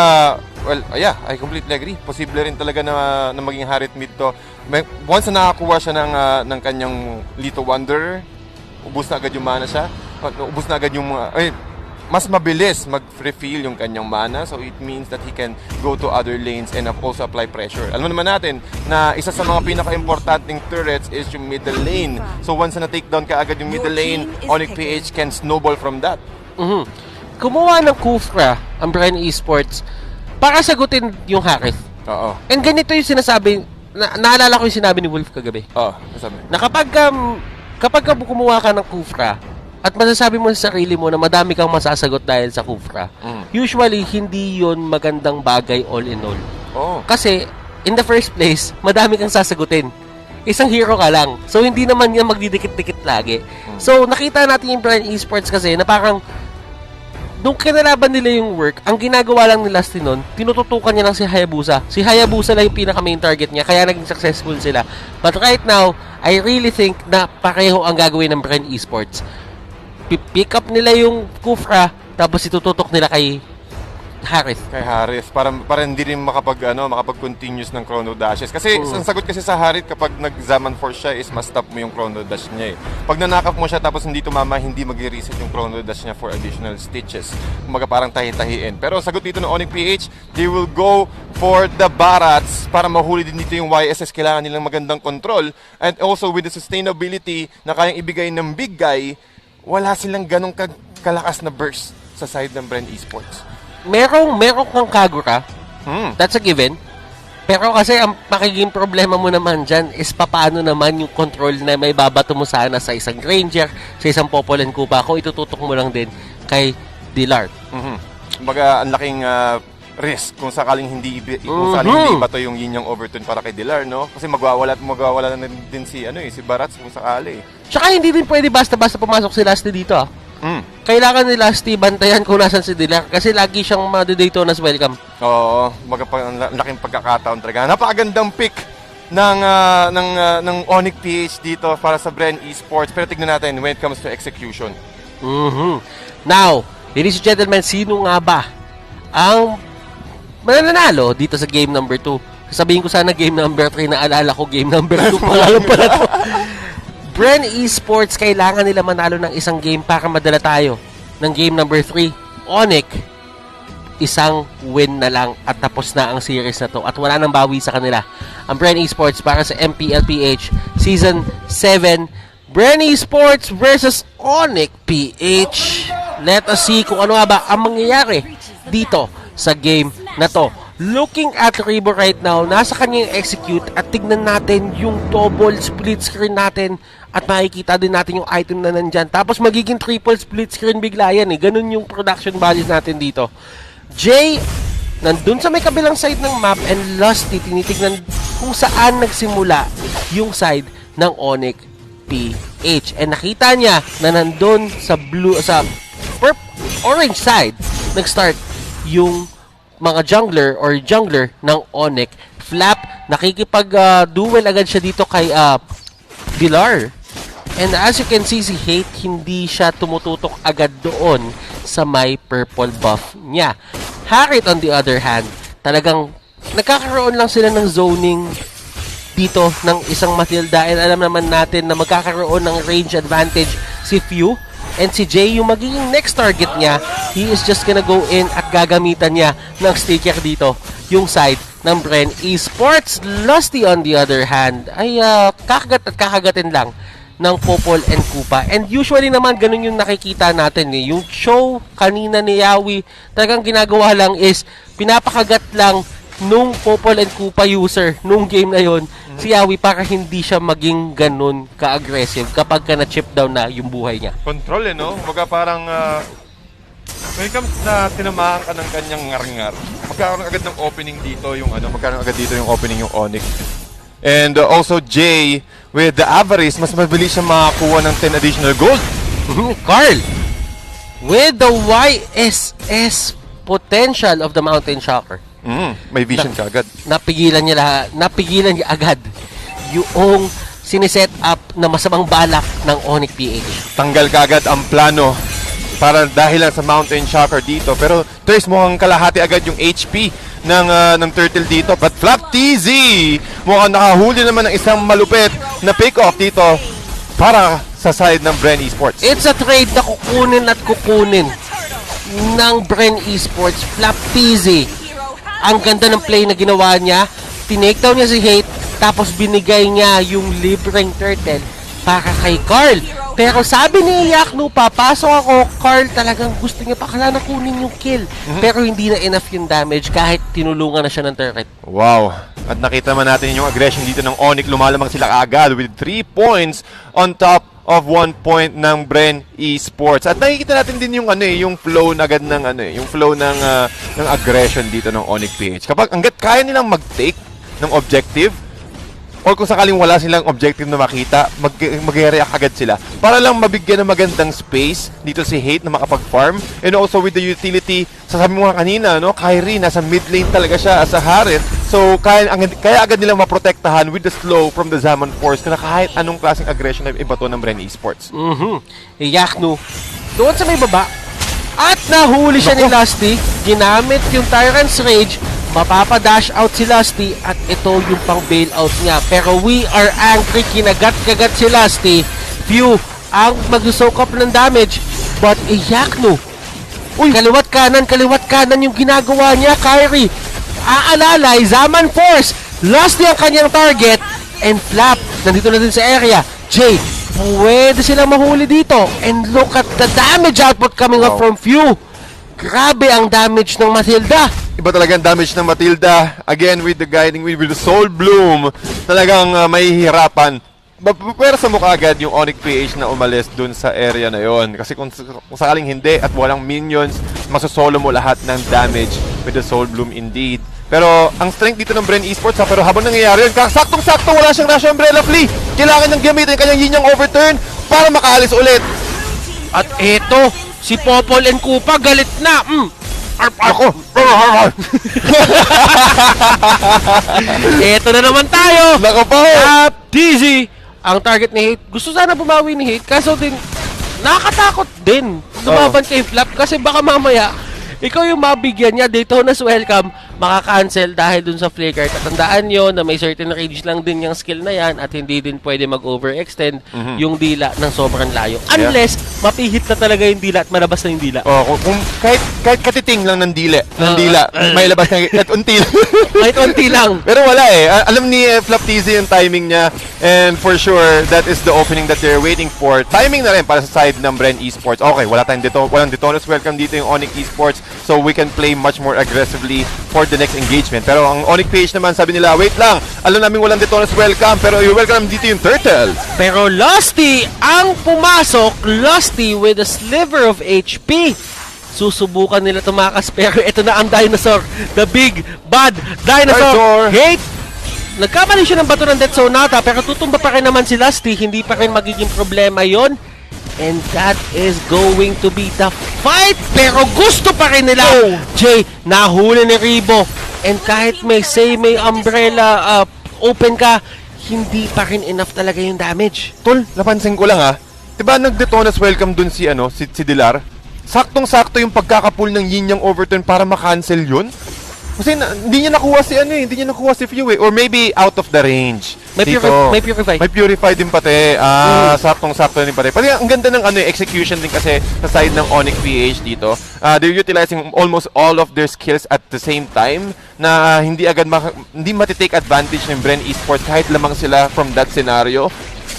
well, yeah, I completely agree. Posible rin talaga na maging Harith mid to. Once na nakakuha siya ng kanyang Little Wanderer, ubus na agad yung mana siya. Ubus na agad yung... mas mabilis mag-refill yung kanyang mana, so it means that he can go to other lanes and also apply pressure. Alam naman natin na isa sa mga pinaka-importanting turrets is yung middle lane. So once na take down ka agad yung middle lane, Onic PH can snowball from that. Kumuha ng Kufra ang Bren Esports para sagutin yung Harith. Oo. And ganito yung sinasabi, naalala ko yung sinabi ni Wolf kagabi. Nasabi. Na kapag kumuha ka ng Kufra, at masasabi mo sa sarili mo na madami kang masasagot dahil sa Kufra, usually, hindi yon magandang bagay all in all. Kasi, in the first place, madami kang sasagutin. Isang hero ka lang. So, hindi naman yan magdidikit-dikit lagi. So, nakita natin yung Bren Esports kasi na parang nung kinalaban nila yung work, ang ginagawa lang nila nun, tinututukan niya lang si Hayabusa. Si Hayabusa lang yung pinaka-main target niya, kaya naging successful sila. But right now, I really think na pareho ang gagawin ng Bren Esports. Pick up nila yung Kufra, tapos itututok nila kay Harith. Kay Harith. Para hindi rin makapag-continuous ng chrono dashes. Kasi, ang sagot kasi sa Harith, kapag nag-Zaman Force siya, is ma-stop mo yung chrono dash niya eh. Pag nanakap mo siya, tapos hindi tumama, hindi mag-reset yung chrono dash niya for additional stitches. Kumaga parang tahi-tahiin. Pero sagot dito ng Onic PH, they will go for the Barats para mahuli din dito yung YSS. Kailangan nilang magandang control. And also, with the sustainability na kayang ibigay ng big guy, wala silang ganong kalakas na burst sa side ng Bren Esports. Merong kang Kagura. That's a given. Pero kasi ang makiging problema mo naman dyan is paano naman yung control na may babato mo sana sa isang Ranger, sa isang Popolan Kupa, kung itututok mo lang din kay Dillard. Kumbaga, ang laking risk kung sakaling hindi bato yung Yin Yang Overturn para kay Dillard, no? Kasi magwawala na din si Barats kung sakali. Tsaka hindi din pwede basta-basta pumasok si Lasty dito, Kailangan ni Lasty bantayan kung nasan si Dillard kasi lagi siyang Daytona's welcome. Oo, laking pagkakataon talaga. Napakagandang pick ng Onic PH dito para sa Bren Esports. Pero tignan natin when it comes to execution. Now, ladies and gentlemen, sino nga ba ang mananalo dito sa game number 2? Sabihin ko sana game number 3, naalala ko game number 2 pala to. Bren Esports, kailangan nila manalo ng isang game para madala tayo ng game number 3. Onic, isang win na lang at tapos na ang series na to at wala nang bawi sa kanila. Ang Bren Esports para sa MPL PH Season 7. Bren Esports versus Onic PH. Let us see kung ano nga ba ang mangyayari dito sa game na to. Looking at Rebo right now, nasa kanya yung execute at tignan natin yung double split screen natin at makikita din natin yung item na nandyan. Tapos magiging triple split screen bigla yan eh. Ganun yung production values natin dito. Jay, nandun sa may kabilang side ng map and Lusty, tinitignan kung saan nagsimula yung side ng Onic PH. And nakita niya na nandun sa orange side, nag-start yung mga jungler ng Onic. Flap, nakikipag-duel agad siya dito kay Villar. And as you can see, si Hate, hindi siya tumututok agad doon sa may purple buff niya. Harith, on the other hand, talagang nagkakaroon lang sila ng zoning dito ng isang Matilda, and alam naman natin na magkakaroon ng range advantage si Few, and si Jay yung magiging next target niya. He is just gonna go in at gagamitan niya ng sticker dito yung side ng Bren Esports. Lusty on the other hand ay kakagat at kakagatin lang ng Popol and Kupa, and usually naman ganun yung nakikita natin eh. Yung show kanina ni Yawi, talagang ginagawa lang is pinapakagat lang nung Popol and Kupa user nung game na yon si Yawi para hindi siya maging ganun ka-aggressive kapag ka na-chip down na yung buhay niya. Control no? Kumbaga parang when it comes na tinamaan ka ng kanyang ngar-ngar, magkakaroon agad ng opening dito yung magkakaroon agad dito yung opening yung Onic. And also Jay, with the avarice, mas mabilis siya makakuha ng 10 additional gold. Carl, with the YSS potential of the Mountain Shocker. May vision ka agad. Napigilan niya agad yung siniset up na masamang balak ng Onic PH. Tanggal ka agad ang plano para dahil lang sa Mountain Shocker dito. Pero Trace, mukhang kalahati agad yung HP ng Turtle dito. But Flap TZ mukhang nakahuli naman ng isang malupit na pick-off dito para sa side ng Bren Esports. It's a trade na kukunin ng Bren Esports. Flap TZ, ang ganda ng play na ginawa niya. Tinake down niya si Hate, tapos binigay niya yung libreng turtle para kay Carl. Pero sabi ni Yakno, papasok ako. Carl talagang gusto niya pakala na kunin yung kill. Pero hindi na enough yung damage kahit tinulungan na siya ng turret. Wow. At nakita man natin yung aggression dito ng Onic. Lumalamang sila agad with 3 points on top of 1 point ng Bren Esports. At nakikita natin din yung yung flow na agad ng yung flow ng aggression dito ng Onic PH. Kapag hangga't kaya nilang mag-take ng objective, or kung sakaling wala silang objective na makita, mag-react agad sila para lang mabigyan ng magandang space dito si Hate na makapag-farm. And also with the utility, sasabi mo nga kanina, Kyrie, nasa mid lane talaga siya as a Harith. So, kaya agad nilang maprotektahan with the slow from the Zaman Force na kahit anong klaseng aggression na ibato ng Bren Esports. Yakno, doon sa may baba, at nahuli siya ni Lusty. Ginamit yung Tyrant's Rage, mapapadash out si Lusty, at ito yung pang bailout niya. Pero we are angry, kinagat-kagat si Lusty. Few ang mag-soak up ng damage, but Yakno, kaliwat kanan yung ginagawa niya. Kyrie, aalalay, Zaman Force, Lusty ang kanyang target, and Flap, nandito na din sa area. Jay, pwede silang mahuli dito, and look at the damage output coming up from Few. Grabe ang damage ng Matilda. Iba talaga ang damage ng Matilda. Again, with the guiding with the Soul Bloom, talagang mahihirapan. Pero sa mukha agad yung Onic PH na umalis dun sa area na yon. Kasi kung sakaling hindi at walang minions, masosolo mo lahat ng damage with the Soul Bloom indeed. Pero ang strength dito ng Bren Esports pero habang nangyayari yun, saktong-sakto wala siyang Rush Umbrella Flea. Kailangan niyang gamitin yung kanyang yinyang overturn para makaalis ulit. At eto, si Popol and Kupa galit na. Ako! Eto na naman tayo! Nako po! TZ! Ang target ni Hate, gusto sana bumawi ni Hate, kaso din, nakakatakot din lumaban kay Flap kasi baka mamaya, ikaw yung mabigyan niya, Daytona's welcome, makaka-cancel dahil dun sa flicker. Tatandaan nyo na may certain range lang din yung skill na yan at hindi din pwede mag-overextend yung dila ng sobrang layo. Unless, mapihit na talaga yung dila at malabas na yung dila. Kung kahit katiting lang ng dila, may labas na kahit unti lang. Kahit unti lang. Pero wala alam ni Flap TZ yung timing niya, and for sure, that is the opening that they're waiting for. Timing na rin para sa side ng Bren Esports. Okay, walang Daytona's welcome dito yung Onic Esports, so we can play much more aggressively for the next engagement. Pero ang Onic PH naman, sabi nila, wait lang, alam namin walang Daytona's welcome, pero i-welcome dito yung Turtle. Pero Lusty ang pumasok, Lusty with a sliver of HP. Susubukan nila tumakas, pero ito na ang dinosaur, the big bad dinosaur. Hate, nagkamali siya ng bato ng Death Sonata, pero tutumba pa rin naman si Lusty, hindi pa rin magiging problema yon. And that is going to be the fight. Pero gusto pa rin nila. Jay, nahuli ni Ribo. And kahit may umbrella open ka, hindi pa rin enough talaga yung damage. Tol, napansin ko lang diba nag-Daytona's welcome dun si Dilar? Saktong-sakto yung pagkakapul ng Yin Yang overturn para ma-cancel yun. Kasi hindi niya nakuha si hindi niya nakuha si Few or maybe out of the range. May purify. May purify din pati. Saktong-sakto din pati. Pati ang ganda ng execution din kasi sa side ng Onic PH dito. They're utilizing almost all of their skills at the same time na hindi hindi matitake advantage ng Bren Esports kahit lamang sila from that scenario.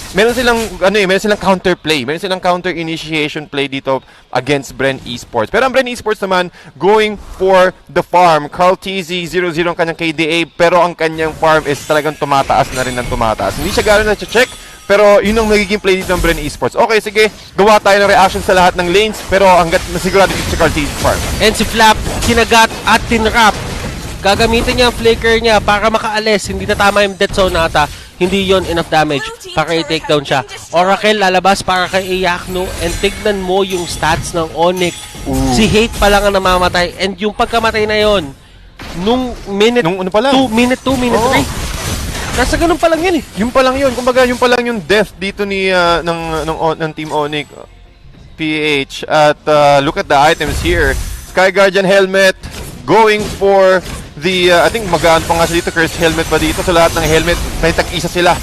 Meron silang counter play. Meron silang counter initiation play dito against Bren Esports. Pero ang Bren Esports naman, going for the farm. Carl TZ, 0-0 ang kanyang KDA, pero ang kanyang farm is talagang tumataas na rin ng tumataas. Hindi siya gano'n na-check, pero yun ang nagiging play dito ng Bren Esports. Okay, sige, gawa tayo ng reaction sa lahat ng lanes, pero hanggat nasigurado dito si Carl TZ farm. And si Flap, kinagat at tinrap. Gagamitin niya ang flicker niya para makaalis. Hindi na tama yung death zone ata. Hindi yon enough damage para i-takedown siya. Oracle lalabas para kay Iyakno and tignan mo yung stats ng Onic. Si Hate pa lang ang namamatay and yung pagkamatay na yon nung minute 2, minute 3. Nasa ganun pa lang yun eh. Yung pa lang yun. Kumbaga yung pa lang yung death dito ng Team Onic PH. At look at the items here. Sky Guardian helmet going for the, I think magaan pa nga siya dito, cursed helmet pa dito. So lahat ng helmet, may tag-isa sila.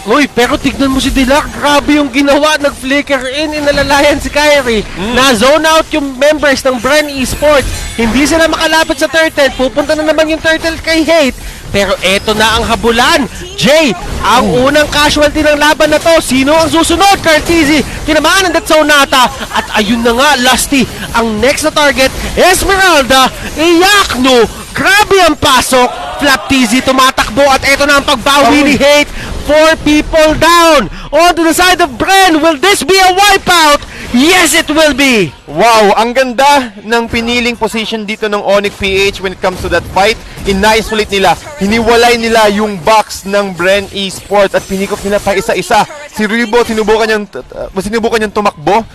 Uy, pero tignan mo si Dilac, grabe yung ginawa, nag-flicker in, inalalayan si Kyrie. Na-zone out yung members ng Bren Esports. Hindi sila makalapit sa turtle, pupunta na naman yung turtle kay Hate. Pero eto na ang habulan. Jay, ang unang casualty ng laban na to. Sino ang susunod? Cartizi, tinamaan ang death zone nata. At ayun na nga, Lusty, ang next na target, Esmeralda, Iyakno. Grabe ang pasok. Flap TZ tumatakbo at eto na ang pagbawi ni Hate. 4 people down. On to the side of Bren. Will this be a wipeout? Yes, it will be. Wow, ang ganda ng piniling position dito ng Onic PH when it comes to that fight. In-isolate nila. Hiniwalay nila yung box ng Bren Esports at pinikop nila pa isa-isa. Si Ribo, sinubukan niyang tumakbo.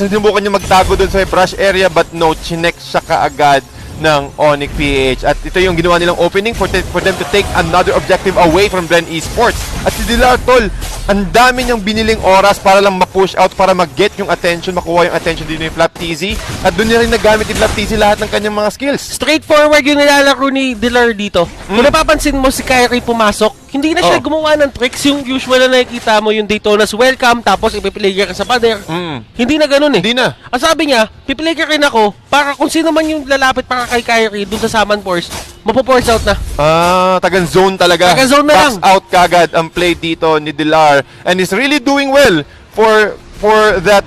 Sinubukan niyang magtago doon sa brush area but no, chinek siya kaagad ng Onic PH. At ito yung ginawa nilang opening for them to take another objective away from Bren Esports. At si Dilar, tol, ang dami niyang biniling oras para lang ma-push out, para mag-get yung attention, makuha yung attention din ng Flap TZ. At doon niya rin nagamit ni Flap TZ lahat ng kanyang mga skills. Straightforward yung nilalaro ni Dilar dito. Kung napapansin mo si Kyrie pumasok, hindi na siya gumawa ng tricks. Yung usual na nakikita mo, yung Daytona's welcome, tapos ipiplayer ka sa pader. Hindi na ganun eh. Hindi na. Ang sabi niya, piplayer rin ako para kung sino man yung lalapit para kay Kyrie dun sa Summon Force, mapo-force out na. Tagang zone talaga. Tagang zone na lang. Box out kagad ang play dito ni Dilar. And he's really doing well for that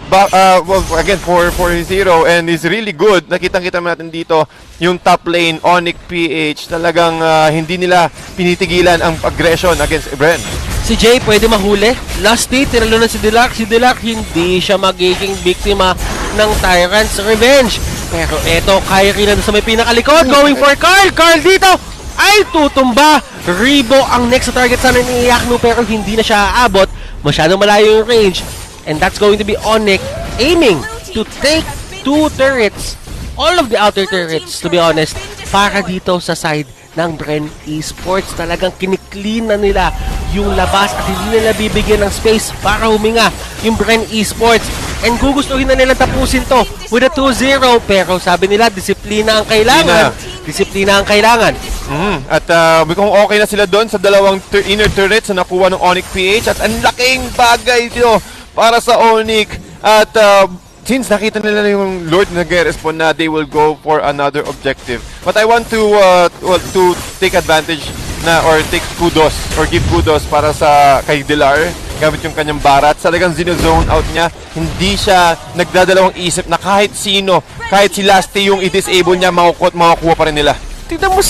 again for his hero, and is really good. Nakita natin dito yung top lane Onic PH, talagang hindi nila pinitigilan ang aggression against Bren. Si Jay pwede mahuli. Lusty, tinalo na si Dilac. Si Dilac hindi siya magiging biktima ng Tyrant's Revenge. Pero eto, Kyrie na sa may pinakalikod, going for Carl. Carl dito ay tutumba. Ribo ang next target sana ni Iyakno, pero hindi na siya aabot. Masyadong malayo yung range. And that's going to be Onic aiming to take 2 turrets. All of the outer turrets, to be honest, para dito sa side ng Bren Esports. Talagang kiniklean na nila yung labas at hindi nila bibigyan ng space para huminga yung Bren Esports. And gugustuhin na nilang tapusin to with a 2-0. Pero sabi nila, disiplina ang kailangan. Disiplina ang kailangan. At kung okay na sila doon sa dalawang inner turrets na nakuha ng Onic PH, at ang laking bagay dito para sa Onic. At since nakita nila yung Lord nag-respond na, they will go for another objective. But I want to take advantage na or take kudos or give kudos para sa kay Dilar gamit yung kanyang barat. Talagang zone out niya. Hindi siya nagdadalawang isip na kahit sino, kahit si Lusty yung i-disable niya, makukuha pa rin nila. Tignan mo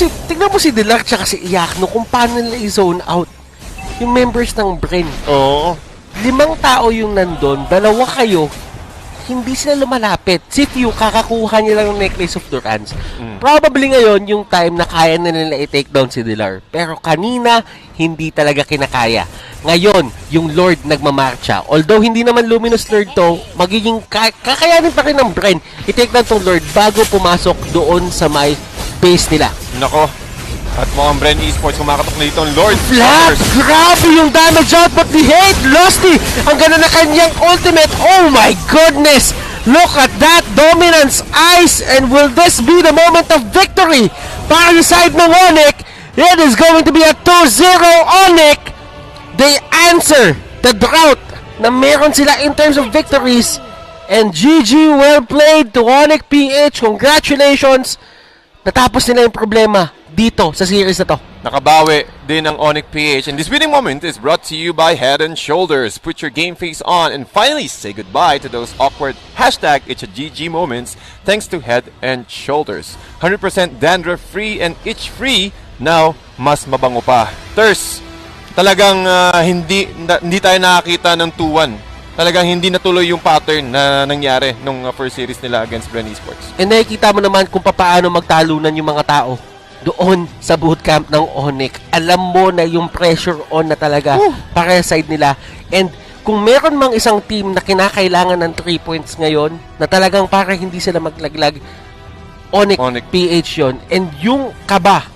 si Dilar tsaka si Iyakno kung paano nila i-zone out yung members ng Bren. Oo. 5 tao yung nandun, 2 kayo, hindi sila lumalapit. Si Few, kakakuha niya lang ng Necklace of Durance. Probably ngayon, yung time na kaya na nila i-take down si Dilar. Pero kanina, hindi talaga kinakaya. Ngayon, yung Lord nagmamarcha. Although hindi naman Luminous Lord to, magiging kakayanin pa rin ng Bren i-take down tong Lord bago pumasok doon sa may base nila. Nako. At mukhang Bren Esports kumakatok na dito ang Lord. Flap! Grabe yung damage output ni Hate! Lusty! Ang ganda na kanyang ultimate! Oh my goodness! Look at that! Dominance! Ice! And will this be the moment of victory para sa side ng Onic. It is going to be a 2-0 Onic. They answer the drought na meron sila in terms of victories. And GG, well played to Onic PH. Congratulations. Natapos nila yung problema dito sa series na to. Nakabawi din ang Onic PH. And this winning moment is brought to you by Head and Shoulders. Put your game face on and finally say goodbye to those awkward hashtag it's a GG moments thanks to Head and Shoulders. 100% dandruff free and itch free. Now, mas mabango pa. Thirst, talagang hindi tayo nakakita ng 2-1. Talagang hindi natuloy yung pattern na nangyari nung first series nila against Bren Esports. And nakikita mo naman kung paano magtalunan yung mga tao doon sa bootcamp ng Onic. Alam mo na yung pressure on na talaga para sa side nila. And kung meron mang isang team na kinakailangan ng 3 points ngayon, na talagang para hindi sila maglaglag, Onic. PH yun. And yung kaba,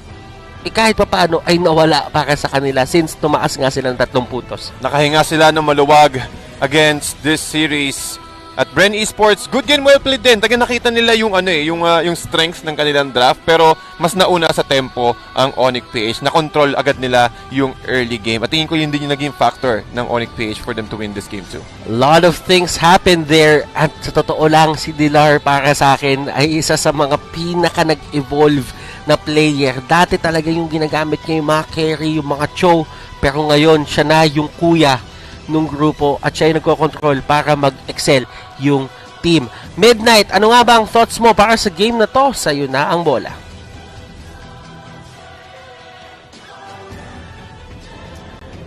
kahit paano ay nawala para sa kanila since tumaas nga sila ng 3 puntos. Nakahinga sila ng maluwag against this series at Bren Esports. Good game, well played din. Taga nakita nila yung yung strengths ng kanilang draft, pero mas nauna sa tempo ang Onic PH. Na-control agad nila yung early game. At tingin ko yun din yung naging factor ng Onic PH for them to win this game too. A lot of things happened there, at sa totoo lang si Dilar para sa akin ay isa sa mga pinaka nag-evolve na player. Dati talaga yung ginagamit niya yung mga carry, yung mga chow, pero ngayon siya na yung kuya nung grupo at siya yung nagko-control para mag-excel yung team. Midnight, ano nga ba ang thoughts mo para sa game na to? Sa'yo na ang bola.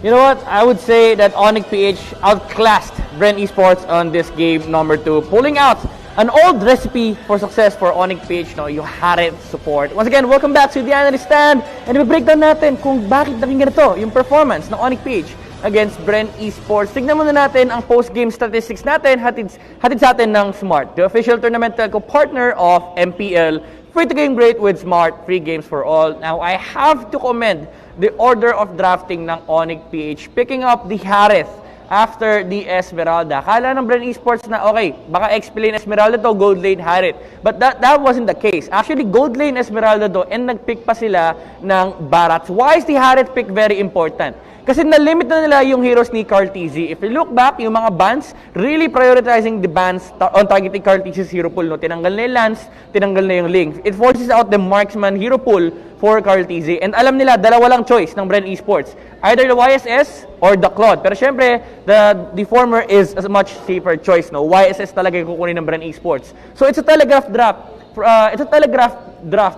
You know what? I would say that Onic PH outclassed Bren Esports on this game number 2, pulling out an old recipe for success for Onic PH, no? Yung Harit support. Once again, welcome back to the analyst stand, and i-breakdown natin kung bakit naging ganito yung performance ng Onic PH against Bren Esports. Tignan muna natin ang post-game statistics natin, hatid sa atin ng Smart, the official tournament telco partner of MPL. Free to game great with Smart, free games for all. Now, I have to commend the order of drafting ng Onic PH, picking up the Harith after the Esmeralda. Kala ng Bren Esports na, okay, baka X-Plane Esmeralda to, Gold Lane Harith. But that wasn't the case. Actually, Gold Lane Esmeralda to, and nag-pick pa sila ng Barats. Why is the Harith pick very important? Kasi na-limit na nila yung heroes ni Carl TZ. If you look back, yung mga bans, really prioritizing the bans on targeting Carl TZ's hero pool. No? Tinanggal na yung Lance, tinanggal na yung Link. It forces out the marksman hero pool for Carl TZ. And alam nila, dalawa lang choice ng Bren Esports. Either the YSS or the Claude. Pero syempre, the former is a much safer choice. No? YSS talaga yung kukunin ng Bren Esports. So it's a telegraph draft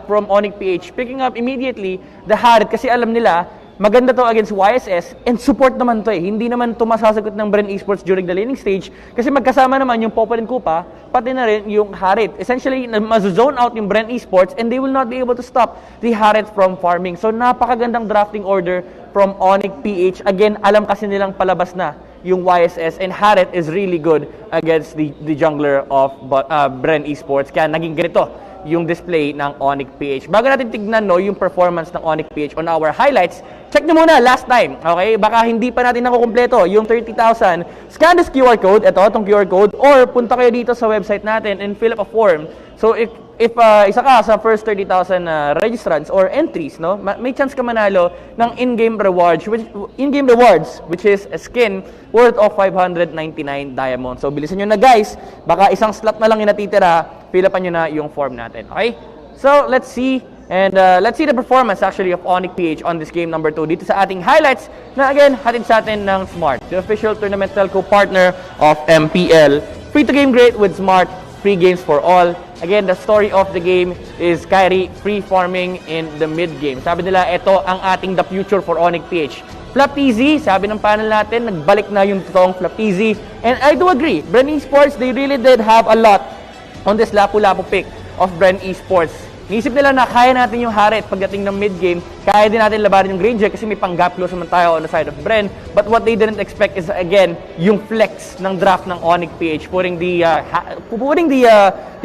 from Onic PH, picking up immediately the Harit kasi alam nila, maganda to against YSS, and support naman to eh. Hindi naman to masasagot ng Bren Esports during the laning stage kasi magkasama naman yung Popol and Kupa, pati na rin yung Harit. Essentially, ma-zone out yung Bren Esports and they will not be able to stop the Harit from farming. So, napakagandang drafting order from Onic PH. Again, alam kasi nilang palabas na yung YSS, and Harit is really good against the jungler of Bren Esports. Kaya naging ganito yung display ng Onic PH. Bago natin tignan yung performance ng Onic PH on our highlights, check nyo muna last time, okay? Baka hindi pa natin nakukumpleto yung 30,000. Scan this QR code, itong QR code, or punta kayo dito sa website natin and fill up a form. So if isa ka sa first 30,000 registrants or entries, no, may chance ka manalo ng in-game rewards, which is a skin worth of 599 diamonds. So bilisan nyo na guys, baka isang slot na lang yung natitira, fill upan nyo na yung form natin. Okay? So let's see the performance actually of Onic PH on this game number 2 dito sa ating highlights na again hatid sa atin ng Smart, the official tournament telco partner of MPL. Free to game great with Smart, free games for all. Again, the story of the game is Kyrie free farming in the mid game. Sabi nila, ito ang ating the future for Onic PH. Flap TZ, sabi ng panel natin, nagbalik na yung totoong Flap TZ. And I do agree, Bren Esports, they really did have a lot on this lapu-lapu pick of Bren Esports. Niisip nila na kaya natin yung Harit pagdating ng mid-game, kaya din natin labarin yung Granger kasi may pang-gap close naman tayo on the side of Bren. But what they didn't expect is, again, yung flex ng draft ng Onic PH, putting the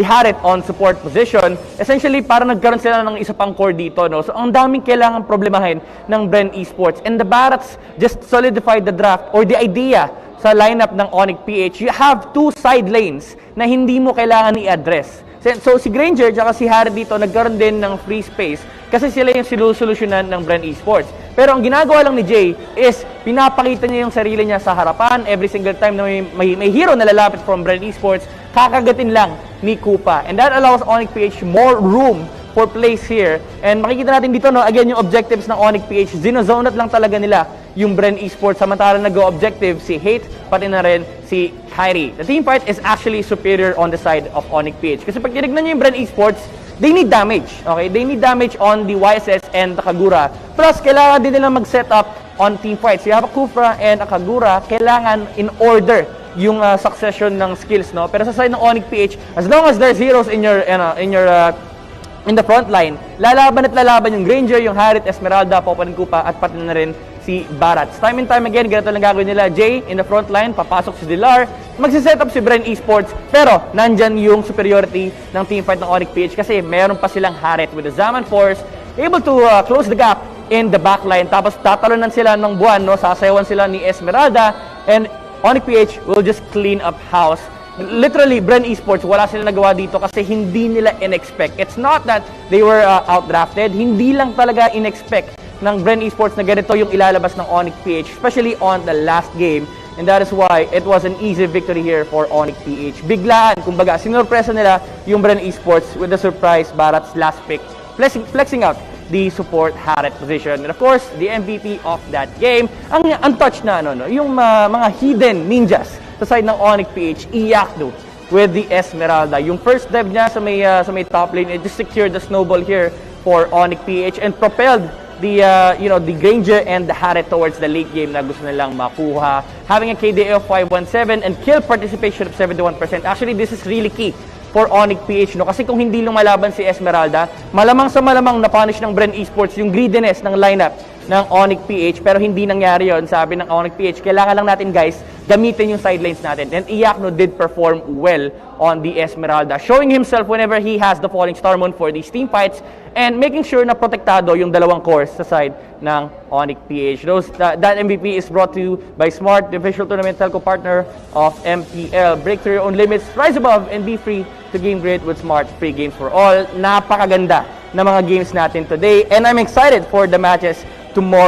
Harit on support position. Essentially, parang nagkaroon sila ng isa pang core dito. No? So, ang daming kailangan problemahin ng Bren Esports. And the Barats just solidified the draft or the idea sa lineup ng Onic PH. You have two side lanes na hindi mo kailangan i-address. So si Granger at si Harry dito nagkaroon din ng free space kasi sila yung sinusolusyonan ng Bren Esports. Pero ang ginagawa lang ni Jay is pinapakita niya yung sarili niya sa harapan every single time na may hero na lalapit from Bren Esports, kakagatin lang ni Koopa. And that allows Onic PH more room for plays here. And makikita natin dito, no, again, yung objectives ng Onic PH, zinozonat lang talaga nila yung Bren Esports, samantalang nag-objective si Hate, pati na rin si Kyrie. The team fight is actually superior on the side of Onic PH. Kasi pag tinignan nyo yung Bren Esports, they need damage. Okay? They need damage on the YSS and the Kagura. Plus, kailangan din nila mag-set up on team fights. You have a Kufra and a Kagura, kailangan in order yung succession ng skills, no? Pero sa side ng Onic PH, as long as there's heroes in the front line, lalaban at lalaban yung Granger, yung Harit, Esmeralda, Popa Kupa, at pati na rin si Barats. Time and time again, ganito lang gagawin nila. Jay in the front line, papasok si Dilar, magsiset up si Bren Esports, pero nandyan yung superiority ng teamfight ng Onic PH kasi meron pa silang Harit with the Zaman Force, able to close the gap in the backline. Tapos tatalonan sila ng buwan, no? Sasayawan sila ni Esmeralda, and Onic PH will just clean up house. Literally, Bren Esports, wala sila nagawa dito kasi hindi nila in-expect. It's not that they were outdrafted. Hindi lang talaga in-expect ng Bren Esports na ganito yung ilalabas ng Onic PH, especially on the last game. And that is why it was an easy victory here for Onic PH. Biglaan, kumbaga, sinurpresa nila yung Bren Esports with the surprise Barat's last pick, flexing out the support Harit position. And of course, the MVP of that game, ang untouched na, yung mga hidden ninjas sa side ng Onic PH, Iyakno with the Esmeralda. Yung first dive niya sa may top lane, it just secured the snowball here for Onic PH and propelled the Granger and the Harit towards the late game na gusto nilang makuha. Having a KDA of 517 and kill participation of 71%. Actually, this is really key for Onic PH, no? Kasi kung hindi lumalaban si Esmeralda, malamang sa malamang na-punish ng Bren Esports yung greediness ng lineup ng Onic PH, pero hindi nangyari yon. Sabi ng Onic PH, kailangan lang natin, guys, gamitin yung sidelines natin. And Iyakno did perform well on the Esmeralda, showing himself whenever he has the Falling Star Moon for these team fights and making sure na protektado yung dalawang cores sa side ng Onic PH. That MVP is brought to you by Smart, the official tournament telco partner of MPL. Break through your own limits, rise above, and be free to game great with Smart. Free games for all. Napakaganda na mga games natin today, and I'm excited for the matches tomorrow.